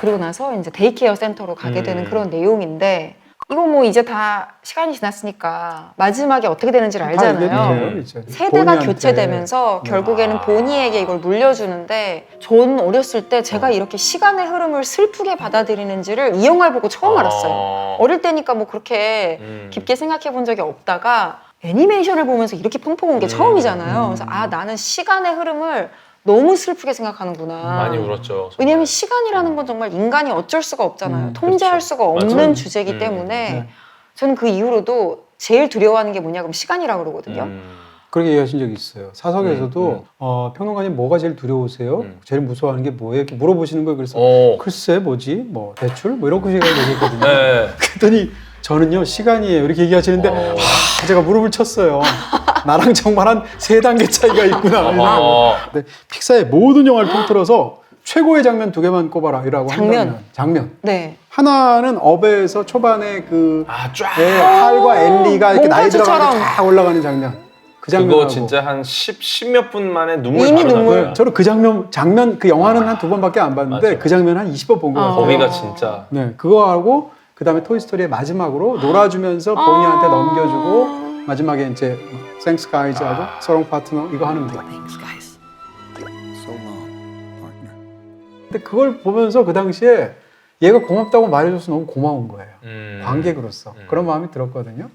그리고 나서 이제 데이케어 센터로 가게 되는 그런 내용인데 이거 뭐 이제 다 시간이 지났으니까 마지막에 어떻게 되는지를 알잖아요. 세대가 보니한테. 교체되면서 결국에는 보니에게 이걸 물려주는데 전 어렸을 때 제가 이렇게 시간의 흐름을 슬프게 받아들이는지를 이 영화를 보고 처음 알았어요. 어릴 때니까 뭐 그렇게 깊게 생각해 본 적이 없다가 애니메이션을 보면서 이렇게 펑펑 온 게 처음이잖아요. 그래서 아 나는 시간의 흐름을 너무 슬프게 생각하는구나. 많이 울었죠. 정말. 왜냐하면 시간이라는 건 정말 인간이 어쩔 수가 없잖아요. 통제할 그렇죠. 수가 없는 맞아요. 주제이기 때문에 네. 저는 그 이후로도 제일 두려워하는 게 뭐냐 그럼 시간이라고 그러거든요. 그렇게 얘기하신 적이 있어요. 사석에서도 평론가님 뭐가 제일 두려우세요? 제일 무서워하는 게 뭐예요? 이렇게 물어보시는 거예요. 그래서 글쎄 뭐지? 뭐 대출? 뭐 이런 식으로 얘기했거든요. 네. 그랬더니 저는요 시간이에요 이렇게 얘기하시는데 제가 무릎을 쳤어요. 나랑 정말 한 3단계 차이가 있구나. 근데 픽사의 모든 영화를 통틀어서 최고의 장면 2개만 꼽아라 이라고 한다면 장면. 네. 하나는 업에서 초반에 그 쫙. 할과 엘리가 이렇게 나이 몽타주처럼. 들어가면서 쫙 올라가는 장면. 그 장면 그거 진짜 한 10몇 분 만에 눈물 이미 바로 눈물. 나요. 저는 그 장면 그 영화는 한 2번밖에 안 봤는데 맞아. 그 장면 한 20번 본 것 같아요. 거기가 진짜 네, 그거 하고 그다음에 토이스토리의 마지막으로 놀아주면서 보니한테 넘겨주고 마지막에 이제 Thanks guys 하고 서롱 파트너 이거 하는 거. 근데 그걸 보면서 그 당시에 얘가 고맙다고 말해줘서 너무 고마운 거예요. 관객으로서 그런 마음이 들었거든요.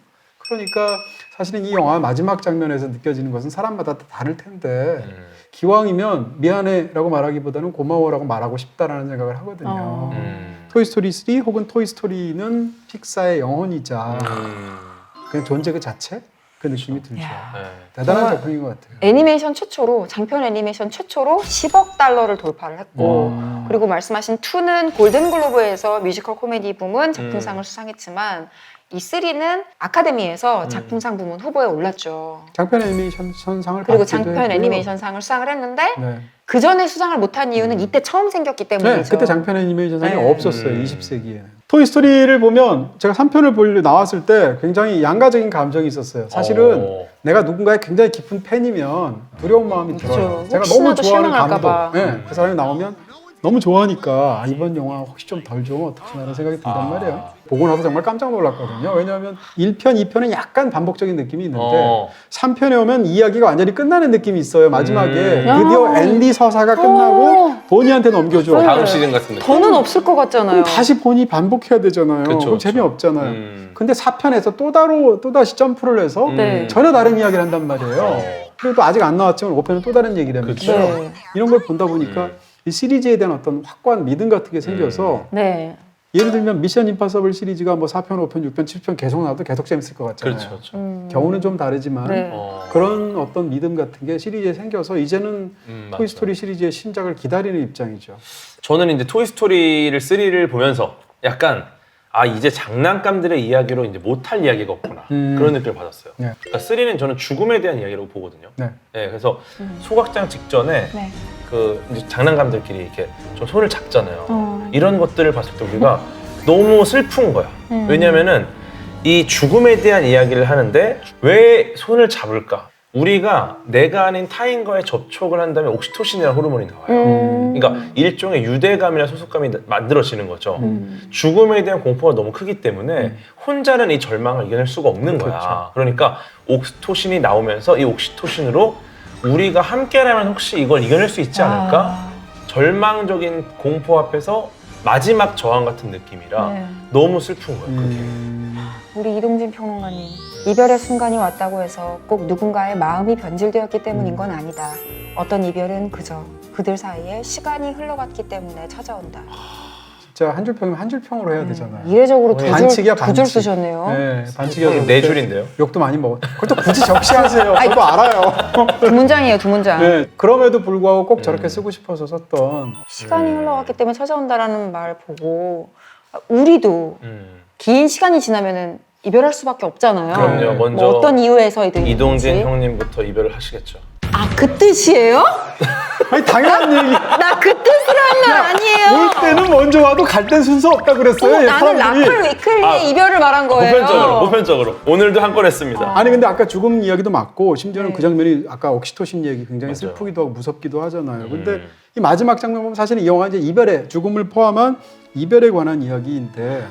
그러니까 사실은 이 영화 마지막 장면에서 느껴지는 것은 사람마다 다 다를 텐데 기왕이면 미안해라고 말하기보다는 고마워라고 말하고 싶다라는 생각을 하거든요. 토이스토리 3 혹은 토이스토리는 픽사의 영혼이자 그냥 존재 그 자체? 그 느낌이 들죠. 대단한 작품인 것 같아요. 애니메이션 최초로 장편 애니메이션 최초로 10억 달러를 돌파를 했고 그리고 말씀하신 2는 골든글로브에서 뮤지컬 코미디 부문 작품상을 수상했지만 이 3는 아카데미에서 작품상 부문 후보에 올랐죠. 장편 애니메이션 상을 그리고 받기도 장편 했고요. 애니메이션상을 수상을 했는데 네. 그 전에 수상을 못한 이유는 이때 처음 생겼기 때문이죠. 네, 그때 장편 애니메이션상이 네. 없었어요. 20세기에는. 토이스토리를 보면 제가 3편을 보려 나왔을 때 굉장히 양가적인 감정이 있었어요. 사실은 내가 누군가의 굉장히 깊은 팬이면 두려운 마음이 들어요. 제가 너무 혹시나도 좋아하는 실망할까 감독, 봐. 네, 그 사람이 나오면 너무 좋아하니까 이번 영화 혹시 좀 덜 좋으면 어떡하나 생각이 든단 말이에요. 보고 나서 정말 깜짝 놀랐거든요. 왜냐하면 1편, 2편은 약간 반복적인 느낌이 있는데 3편에 오면 이야기가 완전히 끝나는 느낌이 있어요. 마지막에 드디어 앤디 서사가 끝나고 보니한테 넘겨줘. 다음 시즌 같은 느낌. 더는 없을 것 같잖아요. 그럼 다시 보니 반복해야 되잖아요. 그쵸, 그럼 그쵸. 재미없잖아요. 근데 4편에서 또다시 점프를 해서 네. 전혀 다른 이야기를 한단 말이에요. 그리고 또 아직 안 나왔지만 5편은 또 다른 얘기라면서 그쵸. 네. 이런 걸 보다 보니까 이 시리즈에 대한 어떤 확고한 믿음 같은 게 생겨서 네. 예를 들면 미션 임파서블 시리즈가 뭐 4편, 5편, 6편, 7편 계속 나와도 계속 재밌을 것 같잖아요. 그렇죠. 그렇죠. 경우는 좀 다르지만 네. 그런 어떤 믿음 같은 게 시리즈에 생겨서 이제는 맞아요. 토이스토리 시리즈의 신작을 기다리는 입장이죠. 저는 이제 토이스토리를 3를 보면서 약간 이제 장난감들의 이야기로 이제 못할 이야기가 없구나 그런 느낌을 받았어요. 네. 그러니까 3는 저는 죽음에 대한 이야기라고 보거든요. 네. 네, 그래서 소각장 직전에 네. 그 이제 장난감들끼리 이렇게 좀 손을 잡잖아요. 이런 것들을 봤을 때 우리가 너무 슬픈 거야. 왜냐면은 이 죽음에 대한 이야기를 하는데 왜 손을 잡을까? 우리가 내가 아닌 타인과의 접촉을 한다면 옥시토신이라는 호르몬이 나와요. 그러니까 일종의 유대감이나 소속감이 만들어지는 거죠. 죽음에 대한 공포가 너무 크기 때문에 혼자는 이 절망을 이겨낼 수가 없는 거야. 그렇죠. 그러니까 옥시토신이 나오면서 이 옥시토신으로 우리가 함께라면 혹시 이걸 이겨낼 수 있지 않을까? 절망적인 공포 앞에서 마지막 저항 같은 느낌이라 네. 너무 슬픈 거예요. 그게. 우리 이동진 평론가님, 이별의 순간이 왔다고 해서 꼭 누군가의 마음이 변질되었기 때문인 건 아니다. 어떤 이별은 그저 그들 사이에 시간이 흘러갔기 때문에 찾아온다. 진짜 한 줄 평이면 한 줄 평으로 해야 되잖아요. 이례적으로 반칙이야, 두 줄 반칙. 쓰셨네요. 네, 반칙이어서 네 줄인데요. 욕도 많이 먹었. 그걸 또 굳이 적시하세요. 저도 알아요. 두 문장이에요, 두 문장. 네, 그럼에도 불구하고 꼭 저렇게 쓰고 싶어서 썼던. 시간이 흘러갔기 때문에 찾아온다라는 말 보고 우리도 음. 긴 시간이 지나면은 이별할 수밖에 없잖아요. 그럼요. 먼저 뭐 어떤 이유에서이든 이동진 형님부터 이별을 하시겠죠. 아, 그 뜻이에요? 아니 당연한 얘기. 나 그 뜻으로 한 말 아니에요. 올 때는 먼저 와도 갈 땐 순서 없다 그랬어요. 얘 나는 사람들이. 라플 위클리의 아, 이별을 말한 거예요. 보편적으로. 오늘도 한 건 했습니다. 아니 근데 아까 죽음 이야기도 맞고 심지어는 네. 그 장면이 아까 옥시토신 얘기 굉장히 맞아요. 슬프기도 하고 무섭기도 하잖아요. 근데 이 마지막 장면 보면 사실은 이 영화 이제 이별의 죽음을 포함한 이별에 관한 이야기인데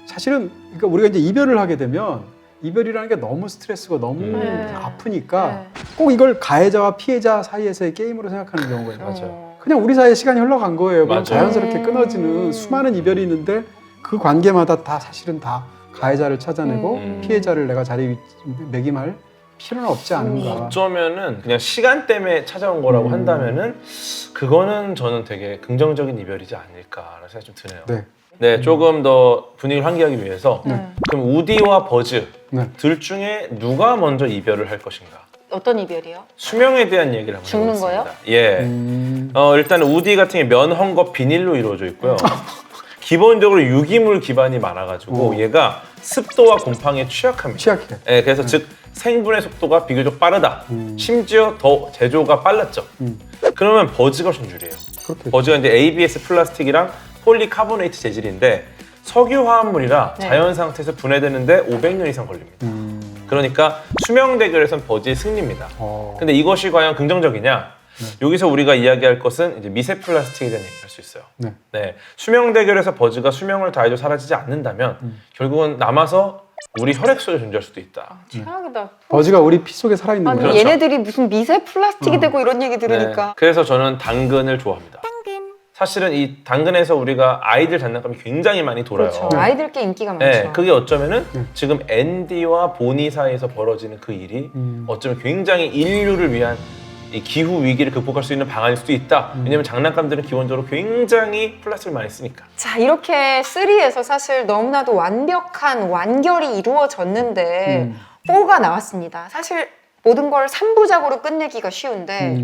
사실은 그러니까 우리가 이제 이별을 하게 되면 이별이라는 게 너무 스트레스고 너무 네. 아프니까 네. 꼭 이걸 가해자와 피해자 사이에서의 게임으로 생각하는 경우가 있어요. 맞아요. 그냥 우리 사이에 시간이 흘러간 거예요. 그럼 맞아요. 자연스럽게 끊어지는 수많은 이별이 있는데 그 관계마다 다 사실은 다 가해자를 찾아내고 피해자를 내가 자리 매김할 필요는 없지 않은가. 어쩌면은 그냥 시간 때문에 찾아온 거라고 한다면은 그거는 저는 되게 긍정적인 이별이지 않을까라는 생각이 좀 드네요. 네. 네, 조금 더 분위기를 환기하기 위해서 네. 그럼 우디와 버즈 네. 둘 중에 누가 먼저 이별을 할 것인가? 어떤 이별이요? 수명에 대한 얘기를 한번 죽는 해보겠습니다. 거예요? 예. 일단 우디 같은 게 면허과 비닐로 이루어져 있고요. 기본적으로 유기물 기반이 많아가지고 얘가 습도와 곰팡이에 취약합니다. 취약해. 예, 그래서 즉 생분해 속도가 비교적 빠르다. 심지어 더 제조가 빨랐죠. 그러면 버즈가 손줄이에요. 그렇게. 버즈가 이제 ABS 플라스틱이랑 폴리카보네이트 재질인데 석유 화합물이라 네. 자연 상태에서 분해되는데 500년 이상 걸립니다. 그러니까 수명 대결에선 버즈의 승리입니다. 근데 이것이 과연 긍정적이냐? 여기서 우리가 이야기할 것은 이제 미세 플라스틱에 대한 얘기를 할 수 있어요. 네. 네, 수명 대결에서 버즈가 수명을 다해도 사라지지 않는다면 결국은 남아서 우리 혈액 속에 존재할 수도 있다. 최악이다. 버즈가 우리 피 속에 살아있는 아니 거예요. 그렇죠. 얘네들이 무슨 미세 플라스틱이 되고 이런 얘기 네, 들으니까 그래서 저는 당근을 좋아합니다. 사실은 이 당근에서 우리가 아이들 장난감이 굉장히 많이 돌아요. 그렇죠. 아이들께 인기가 많죠. 네, 그게 어쩌면은 지금 앤디와 보니 사이에서 벌어지는 그 일이 어쩌면 굉장히 인류를 위한 이 기후 위기를 극복할 수 있는 방안일 수도 있다. 왜냐면 장난감들은 기본적으로 굉장히 플라스틱을 많이 쓰니까. 자, 이렇게 3에서 사실 너무나도 완벽한 완결이 이루어졌는데 4가 나왔습니다. 사실 모든 걸 3부작으로 끝내기가 쉬운데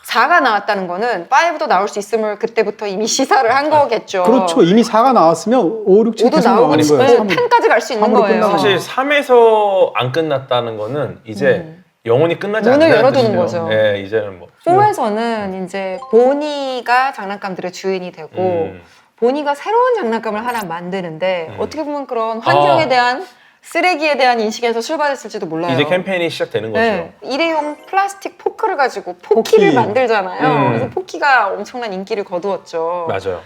4가 나왔다는 거는 5도 나올 수 있음을 그때부터 이미 시사를 한 거겠죠. 그렇죠. 이미 4가 나왔으면 5, 6, 7 5도 계속 나오고 나가는 거예요. 네, 삼. 10까지 갈 수 있는 3으로 거예요. 끝나면 사실 3에서 안 끝났다는 거는 이제 영혼이 끝나지 문을 않는다는 열어두는 뜻이에요. 거죠. 네, 이제는 뭐. 4에서는 이제 보니가 장난감들의 주인이 되고 보니가 새로운 장난감을 하나 만드는데 어떻게 보면 그런 환경에 대한 쓰레기에 대한 인식에서 출발했을지도 몰라요. 이제 캠페인이 시작되는 거죠. 네. 일회용 플라스틱 포크를 가지고 포키를 포키. 만들잖아요. 그래서 포키가 엄청난 인기를 거두었죠. 맞아요.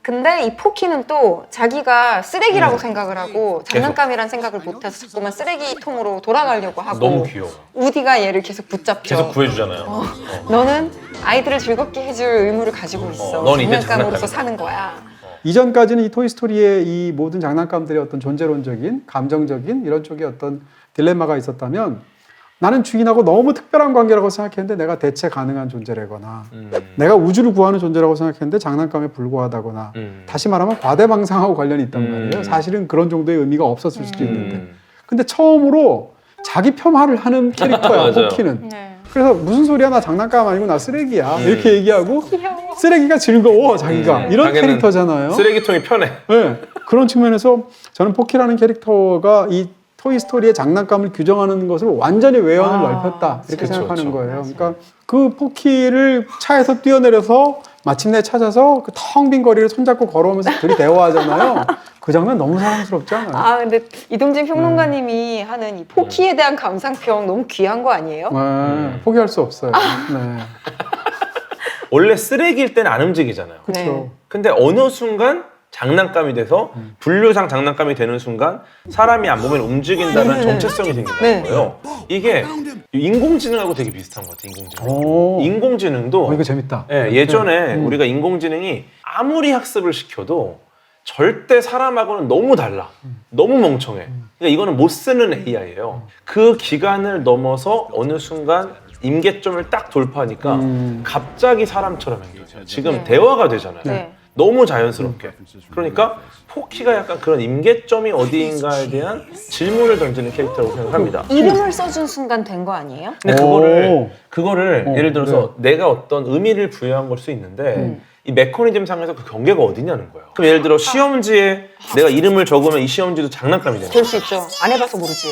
근데 이 포키는 또 자기가 쓰레기라고 생각을 하고 장난감이란 생각을 못해서 자꾸만 쓰레기통으로 돌아가려고 하고 너무 귀여워. 우디가 얘를 계속 붙잡죠. 계속 구해주잖아요. 너는 아이들을 즐겁게 해줄 의무를 가지고 있어. 넌 이제 장난감으로서 장난감이야. 사는 거야. 이전까지는 이 토이스토리의 이 모든 장난감들의 어떤 존재론적인, 감정적인 이런 쪽의 어떤 딜레마가 있었다면 나는 주인하고 너무 특별한 관계라고 생각했는데 내가 대체 가능한 존재라거나 내가 우주를 구하는 존재라고 생각했는데 장난감에 불과하다거나 다시 말하면 과대망상하고 관련이 있단 말이에요. 사실은 그런 정도의 의미가 없었을 수도 있는데 근데 처음으로 자기 폄하를 하는 캐릭터야, 맞아요. 포키는. 네. 그래서 무슨 소리야, 나 장난감 아니고 나 쓰레기야 이렇게 얘기하고 귀여워. 쓰레기가 즐거워 자기가 이런 자기는 캐릭터잖아요. 쓰레기통이 편해. 네, 그런 측면에서 저는 포키라는 캐릭터가 이 토이스토리의 장난감을 규정하는 것을 완전히 외연을 넓혔다 이렇게 그렇죠, 생각하는 그렇죠. 거예요. 그러니까 그 포키를 차에서 뛰어내려서 마침내 찾아서 그 텅 빈 거리를 손잡고 걸어오면서 둘이 대화하잖아요. 그 장면 너무 사랑스럽지 않아요? 아 근데 이동진 평론가님이 하는 이 포키에 대한 감상평 너무 귀한 거 아니에요? 네, 포기할 수 없어요. 네. 원래 쓰레기일 때는 안 움직이잖아요. 그렇죠. 근데 어느 순간 장난감이 돼서 분류상 장난감이 되는 순간 사람이 안 보면 움직인다는 정체성이 생긴다는 거예요. 이게 인공지능하고 되게 비슷한 것 같아요. 인공지능. 오. 인공지능도 이거 재밌다. 예, 예전에 우리가 인공지능이 아무리 학습을 시켜도 절대 사람하고는 너무 달라. 너무 멍청해. 그러니까 이거는 못 쓰는 AI예요. 그 기간을 넘어서 어느 순간 임계점을 딱 돌파하니까 갑자기 사람처럼 행동해요. 지금 대화가 되잖아요. 네. 너무 자연스럽게. 그러니까 포키가 약간 그런 임계점이 어디인가에 대한 질문을 던지는 캐릭터라고 생각합니다. 이름을 써준 순간 된 거 아니에요? 근데 오. 그거를 예를 들어서 내가 어떤 의미를 부여한 걸 수 있는데 이 메커니즘 상에서 그 경계가 어디냐는 거예요. 그럼 예를 들어 시험지에 내가 이름을 적으면 이 시험지도 장난감이 되는 그럴 거예요. 수 있죠. 안 해봐서 모르지.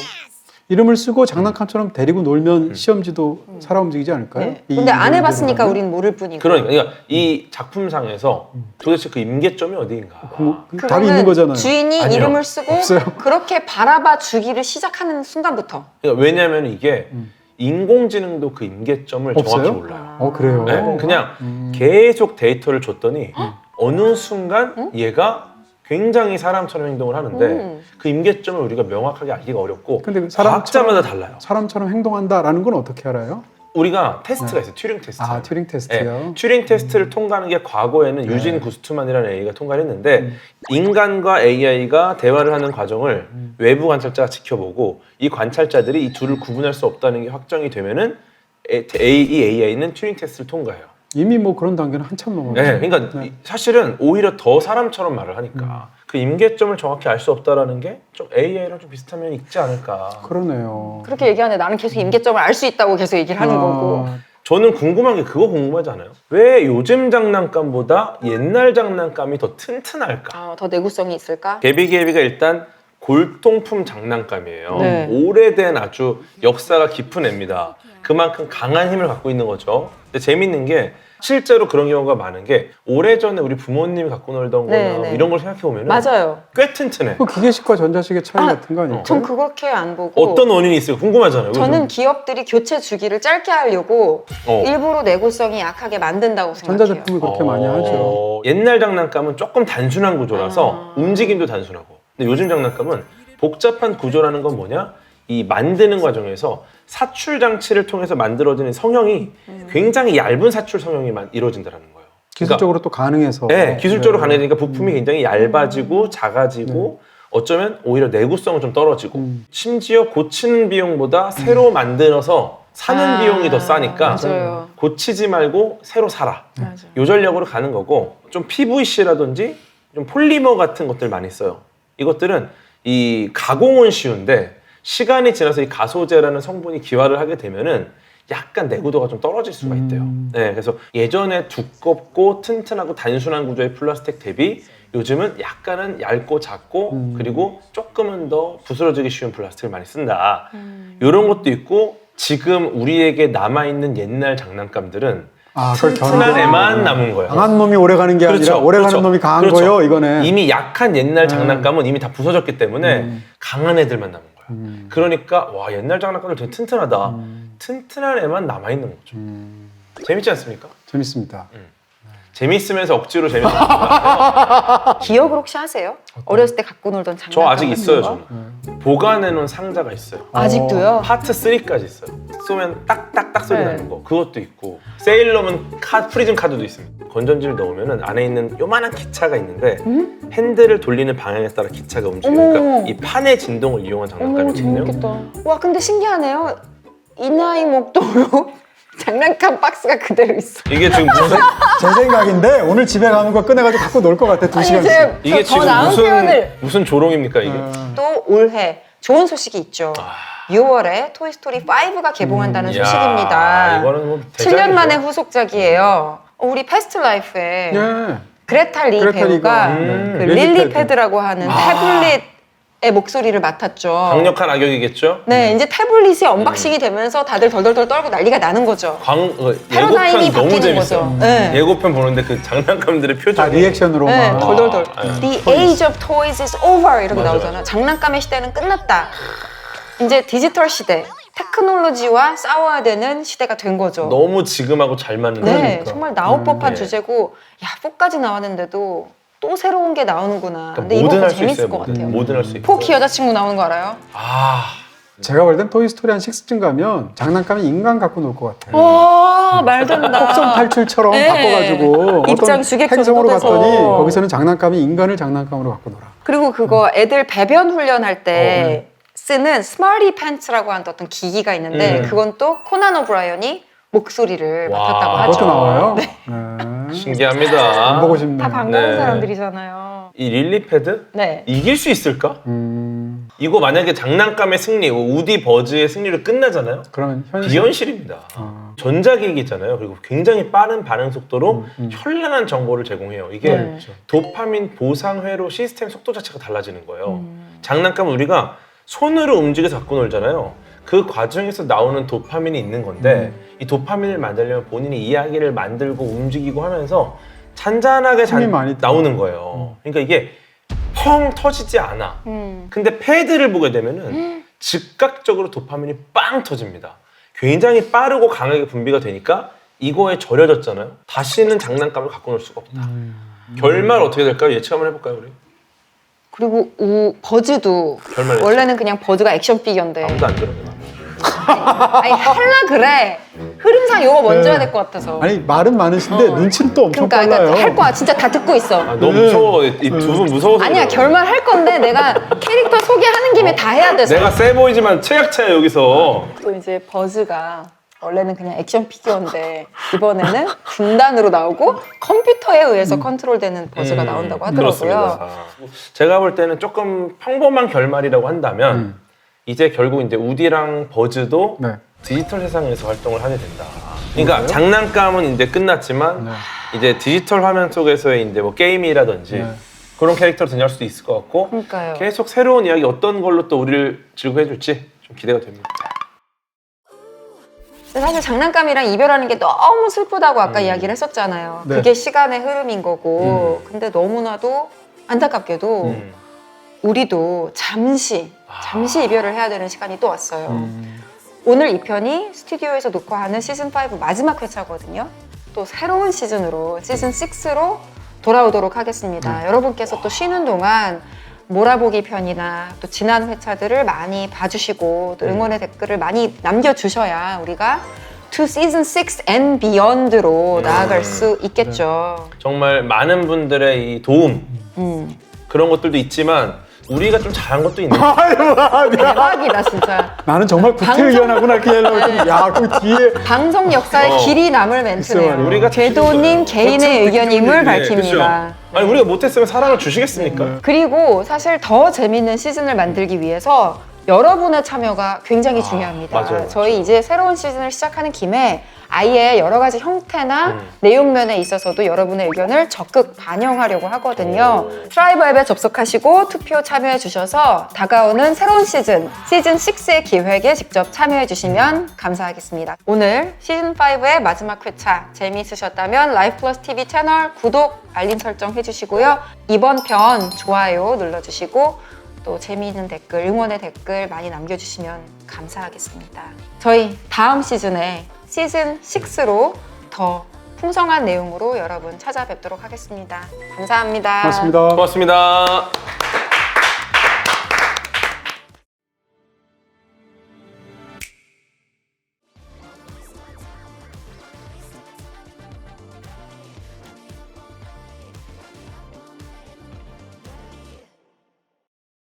이름을 쓰고 장난감처럼 데리고 놀면 시험지도 살아 움직이지 않을까요? 네. 이 근데 안 이름으로 해봤으니까 하면? 우린 모를 뿐이고. 그러니까 이 작품상에서 도대체 그 임계점이 어디인가. 그 답이 있는 거잖아요. 주인이 아니요. 이름을 쓰고 없어요. 그렇게 바라봐 주기를 시작하는 순간부터. 그러니까 왜냐하면 이게 인공지능도 그 임계점을 없어요? 정확히 몰라요. 그래요? 네, 그냥 계속 데이터를 줬더니 어느 순간 얘가 굉장히 사람처럼 행동을 하는데 그 임계점을 우리가 명확하게 알기가 어렵고 근데 과학자마다 달라요. 사람처럼 행동한다라는 건 어떻게 알아요? 우리가 테스트가 있어요. 튜링 테스트. 아, 튜링 테스트요? 네, 튜링 테스트를 통과하는 게 과거에는 유진 구스트만이라는 AI가 통과를 했는데 인간과 AI가 대화를 하는 과정을 외부 관찰자가 지켜보고 이 관찰자들이 이 둘을 구분할 수 없다는 게 확정이 되면은 이 AI는 튜링 테스트를 통과해요. 이미 뭐 그런 단계는 한참 넘었죠. 네, 그러니까 사실은 오히려 더 사람처럼 말을 하니까 그 임계점을 정확히 알 수 없다라는 게 좀 AI랑 좀 비슷한 면이 있지 않을까. 그러네요. 그렇게 얘기하는데 나는 계속 임계점을 알 수 있다고 계속 얘기를 하는 거고. 저는 궁금한 게 그거 궁금하지 않아요? 왜 요즘 장난감보다 옛날 장난감이 더 튼튼할까? 더 내구성이 있을까? 개비개비가 일단 골동품 장난감이에요. 네. 오래된 아주 역사가 깊은 애입니다. 그만큼 강한 힘을 갖고 있는 거죠. 근데 재밌는 게 실제로 그런 경우가 많은 게 오래전에 우리 부모님이 갖고 놀던 거나 네, 뭐 네. 이런 걸 생각해 보면 맞아요. 꽤 튼튼해. 그 기계식과 전자식의 차이 같은 거 아닐까요? 전 그렇게 안 보고. 어떤 원인이 있을까 궁금하잖아요. 그죠? 저는 기업들이 교체 주기를 짧게 하려고 어. 일부러 내구성이 약하게 만든다고 생각해요. 전자제품을 그렇게 많이 하죠. 옛날 장난감은 조금 단순한 구조라서 움직임도 단순하고 근데 요즘 장난감은 복잡한 구조라는 건 뭐냐? 이 만드는 과정에서 사출 장치를 통해서 만들어지는 성형이 굉장히 얇은 사출 성형이 이루어진다는 거예요. 기술적으로 또 가능해서. 네, 기술적으로 네. 가능해지니까 부품이 굉장히 얇아지고 작아지고 어쩌면 오히려 내구성은 좀 떨어지고 심지어 고치는 비용보다 새로 만들어서 사는 비용이 더 싸니까 맞아요. 고치지 말고 새로 사라. 맞아요. 요 전략으로 가는 거고 좀 PVC라든지 좀 폴리머 같은 것들 많이 써요. 이것들은 이 가공은 쉬운데 시간이 지나서 이 가소제라는 성분이 기화를 하게 되면은 약간 내구도가 좀 떨어질 수가 있대요. 네, 그래서 예전에 두껍고 튼튼하고 단순한 구조의 플라스틱 대비 요즘은 약간은 얇고 작고 그리고 조금은 더 부스러지기 쉬운 플라스틱을 많이 쓴다. 이런 것도 있고 지금 우리에게 남아있는 옛날 장난감들은 그걸 튼튼한 견뎌. 애만 남은 거예요. 강한 놈이 오래 가는 게 아니라 오래 가는 놈이 강한 그렇죠. 거예요, 이거네. 이미 약한 옛날 장난감은 이미 다 부서졌기 때문에 강한 애들만 남은 거야. 그러니까 와 옛날 장난감들 되게 튼튼하다. 튼튼한 애만 남아 있는 거죠. 재밌지 않습니까? 재밌습니다. 재밌으면서 억지로 재밌습니다. 기억을 혹시 하세요? 어렸을 때 갖고 놀던 장난감 저 아직 같은 있어요. 거? 저는 보관해놓은 상자가 있어요. 아직도요? 파트 3까지 있어요. 쏘면 딱딱딱 소리 네. 나는 거. 그것도 있고 세일러문 프리즘 카드도 있습니다. 건전지를 넣으면 안에 있는 요만한 기차가 있는데 핸들을 돌리는 방향에 따라 기차가 움직이니까 그러니까 이 판의 진동을 이용한 장난감이거든요. 재밌겠다. 와 근데 신기하네요. 이 나이 먹도록 장난감 박스가 그대로 있어. 이게 지금 무슨 제 생각인데 오늘 집에 가는 거 꺼내가지고 갖고 놀 것 같아. 2시간씩. 이게 더 지금 나은 표현을 무슨 조롱입니까 이게? 또 올해 좋은 소식이 있죠. 6월에 토이스토리 5가 개봉한다는 소식입니다. 이거는 뭐 7년 만에 대작이죠. 후속작이에요. 우리 패스트 라이프에 예. 그레타 리 그레타 배우가 리가, 그 릴리패드. 릴리패드라고 하는 태블릿 목소리를 맡았죠. 강력한 악역이겠죠? 네, 이제 태블릿이 언박싱이 되면서 다들 덜덜덜 떨고 난리가 나는 거죠. 패러다임이 예고편 너무 바뀌는 재밌어요. 거죠. 네. 예고편 보는데 그 장난감들의 표정. 리액션으로만. 네, 덜덜덜. 아, The age of toys is over 이렇게 맞아, 나오잖아요. 장난감의 시대는 끝났다. 이제 디지털 시대, 테크놀로지와 싸워야 되는 시대가 된 거죠. 너무 지금하고 잘 맞는 네, 거니까. 정말 나올 법한 네. 주제고, 야, 4까지 나왔는데도 또 새로운 게 나오는구나. 근데 뭐든 이번 할 거 수 재밌을 있어요. 것 같아요. 뭐든 할 수 있고. 포키 여자친구 나오는 거 알아요? 아, 제가 볼 땐 토이스토리 한 6쯤 가면 장난감이 인간 갖고 놀 것 같아요. 와, 말 된다. 폭성 탈출처럼 네. 바꿔가지고 입장 어떤 주객전도 행성으로 돼서. 갔더니 거기서는 장난감이 인간을 장난감으로 갖고 놀아. 그리고 그거 애들 배변 훈련할 때 쓰는 스마र्티 팬츠라고 하는 어떤 기기가 있는데 그건 또 코난 오브라이언이 목소리를 와. 맡았다고 하죠. 그것도 나와요? 네. 신기합니다. 안 보고 싶네요. 다 반가운 네. 사람들이잖아요. 이 릴리패드? 네. 이길 수 있을까? 이거 만약에 장난감의 승리, 우디 버즈의 승리로 끝나잖아요? 그러면 현실. 비현실입니다. 전자기기잖아요. 그리고 굉장히 빠른 반응 속도로 현란한 정보를 제공해요. 이게 네. 도파민 보상 회로 시스템 속도 자체가 달라지는 거예요. 장난감은 우리가 손으로 움직여서 갖고 놀잖아요. 그 과정에서 나오는 도파민이 있는 건데 이 도파민을 만들려면 본인이 이야기를 만들고 움직이고 하면서 잔잔하게 힘이 많이 나오는 거예요. 그러니까 이게 펑 터지지 않아. 근데 패드를 보게 되면은 즉각적으로 도파민이 빵 터집니다. 굉장히 빠르고 강하게 분비가 되니까 이거에 절여졌잖아요. 다시는 장난감을 갖고 놀 수가 없다. 결말 어떻게 될까요? 예측 한번 해볼까요, 우리? 그리고 버즈도 결말 예측. 원래는 그냥 버즈가 액션 피규어인데 아무도 안 들어요. 아니 할라 그래. 흐름상 이거 먼저 해야 될 것 같아서. 아니 말은 많으신데 눈치는 또 엄청 그러니까 빨라요. 할 거야. 진짜 다 듣고 있어. 아, 너무 무서워. 이 두 분 무서워서. 아니야, 그래요. 결말 할 건데 내가 캐릭터 소개하는 김에 다 해야 돼서. 내가 세 보이지만 최약차야 여기서. 또 이제 버즈가 원래는 그냥 액션 피규어인데 이번에는 군단으로 나오고 컴퓨터에 의해서 컨트롤되는 버즈가 나온다고 하더라고요. 그렇습니다. 제가 볼 때는 조금 평범한 결말이라고 한다면 이제 결국 이제 우디랑 버즈도 네. 디지털 세상에서 활동을 하게 된다. 그러니까 장난감은 이제 끝났지만 이제 디지털 화면 속에서의 이제 뭐 게임이라든지 그런 캐릭터로 등장할 수도 있을 것 같고 그러니까요. 계속 새로운 이야기 어떤 걸로 또 우리를 즐거워해줄지 좀 기대가 됩니다. 사실 장난감이랑 이별하는 게 너무 슬프다고 아까 이야기를 했었잖아요. 네. 그게 시간의 흐름인 거고 근데 너무나도 안타깝게도 우리도 잠시 이별을 해야 되는 시간이 또 왔어요. 오늘 이 편이 스튜디오에서 녹화하는 시즌5 마지막 회차거든요. 또 새로운 시즌으로 시즌 6로 돌아오도록 하겠습니다. 여러분께서 또 쉬는 동안 몰아보기 편이나 또 지난 회차들을 많이 봐주시고 또 응원의 댓글을 많이 남겨주셔야 우리가 to season 6 and beyond로 나아갈 수 있겠죠. 정말 많은 분들의 이 도움 그런 것들도 있지만 우리가 좀 잘한 것도 있네. 대박이다 진짜. 나는 정말 구태의연하구나 이렇게 하려고 했더니 야, 그 뒤에 방송 역사에 길이 남을 멘트네요. 우리가 궤도님 개인의 의견임을 네, 밝힙니다. 그쵸? 아니 우리가 못했으면 사랑을 주시겠습니까? 그리고 사실 더 재밌는 시즌을 만들기 위해서 여러분의 참여가 굉장히 중요합니다. 맞아요. 저희 이제 새로운 시즌을 시작하는 김에 아예 여러 가지 형태나 내용면에 있어서도 여러분의 의견을 적극 반영하려고 하거든요. 트라이브 앱에 접속하시고 투표 참여해 주셔서 다가오는 새로운 시즌 6의 기획에 직접 참여해 주시면 감사하겠습니다. 오늘 시즌5의 마지막 회차 재미있으셨다면 라이프 플러스 TV 채널 구독, 알림 설정 해주시고요. 이번 편 좋아요 눌러주시고 또 재미있는 댓글, 응원의 댓글 많이 남겨주시면 감사하겠습니다. 저희 다음 시즌에 시즌 6로 더 풍성한 내용으로 여러분 찾아뵙도록 하겠습니다. 감사합니다. 고맙습니다. 고맙습니다.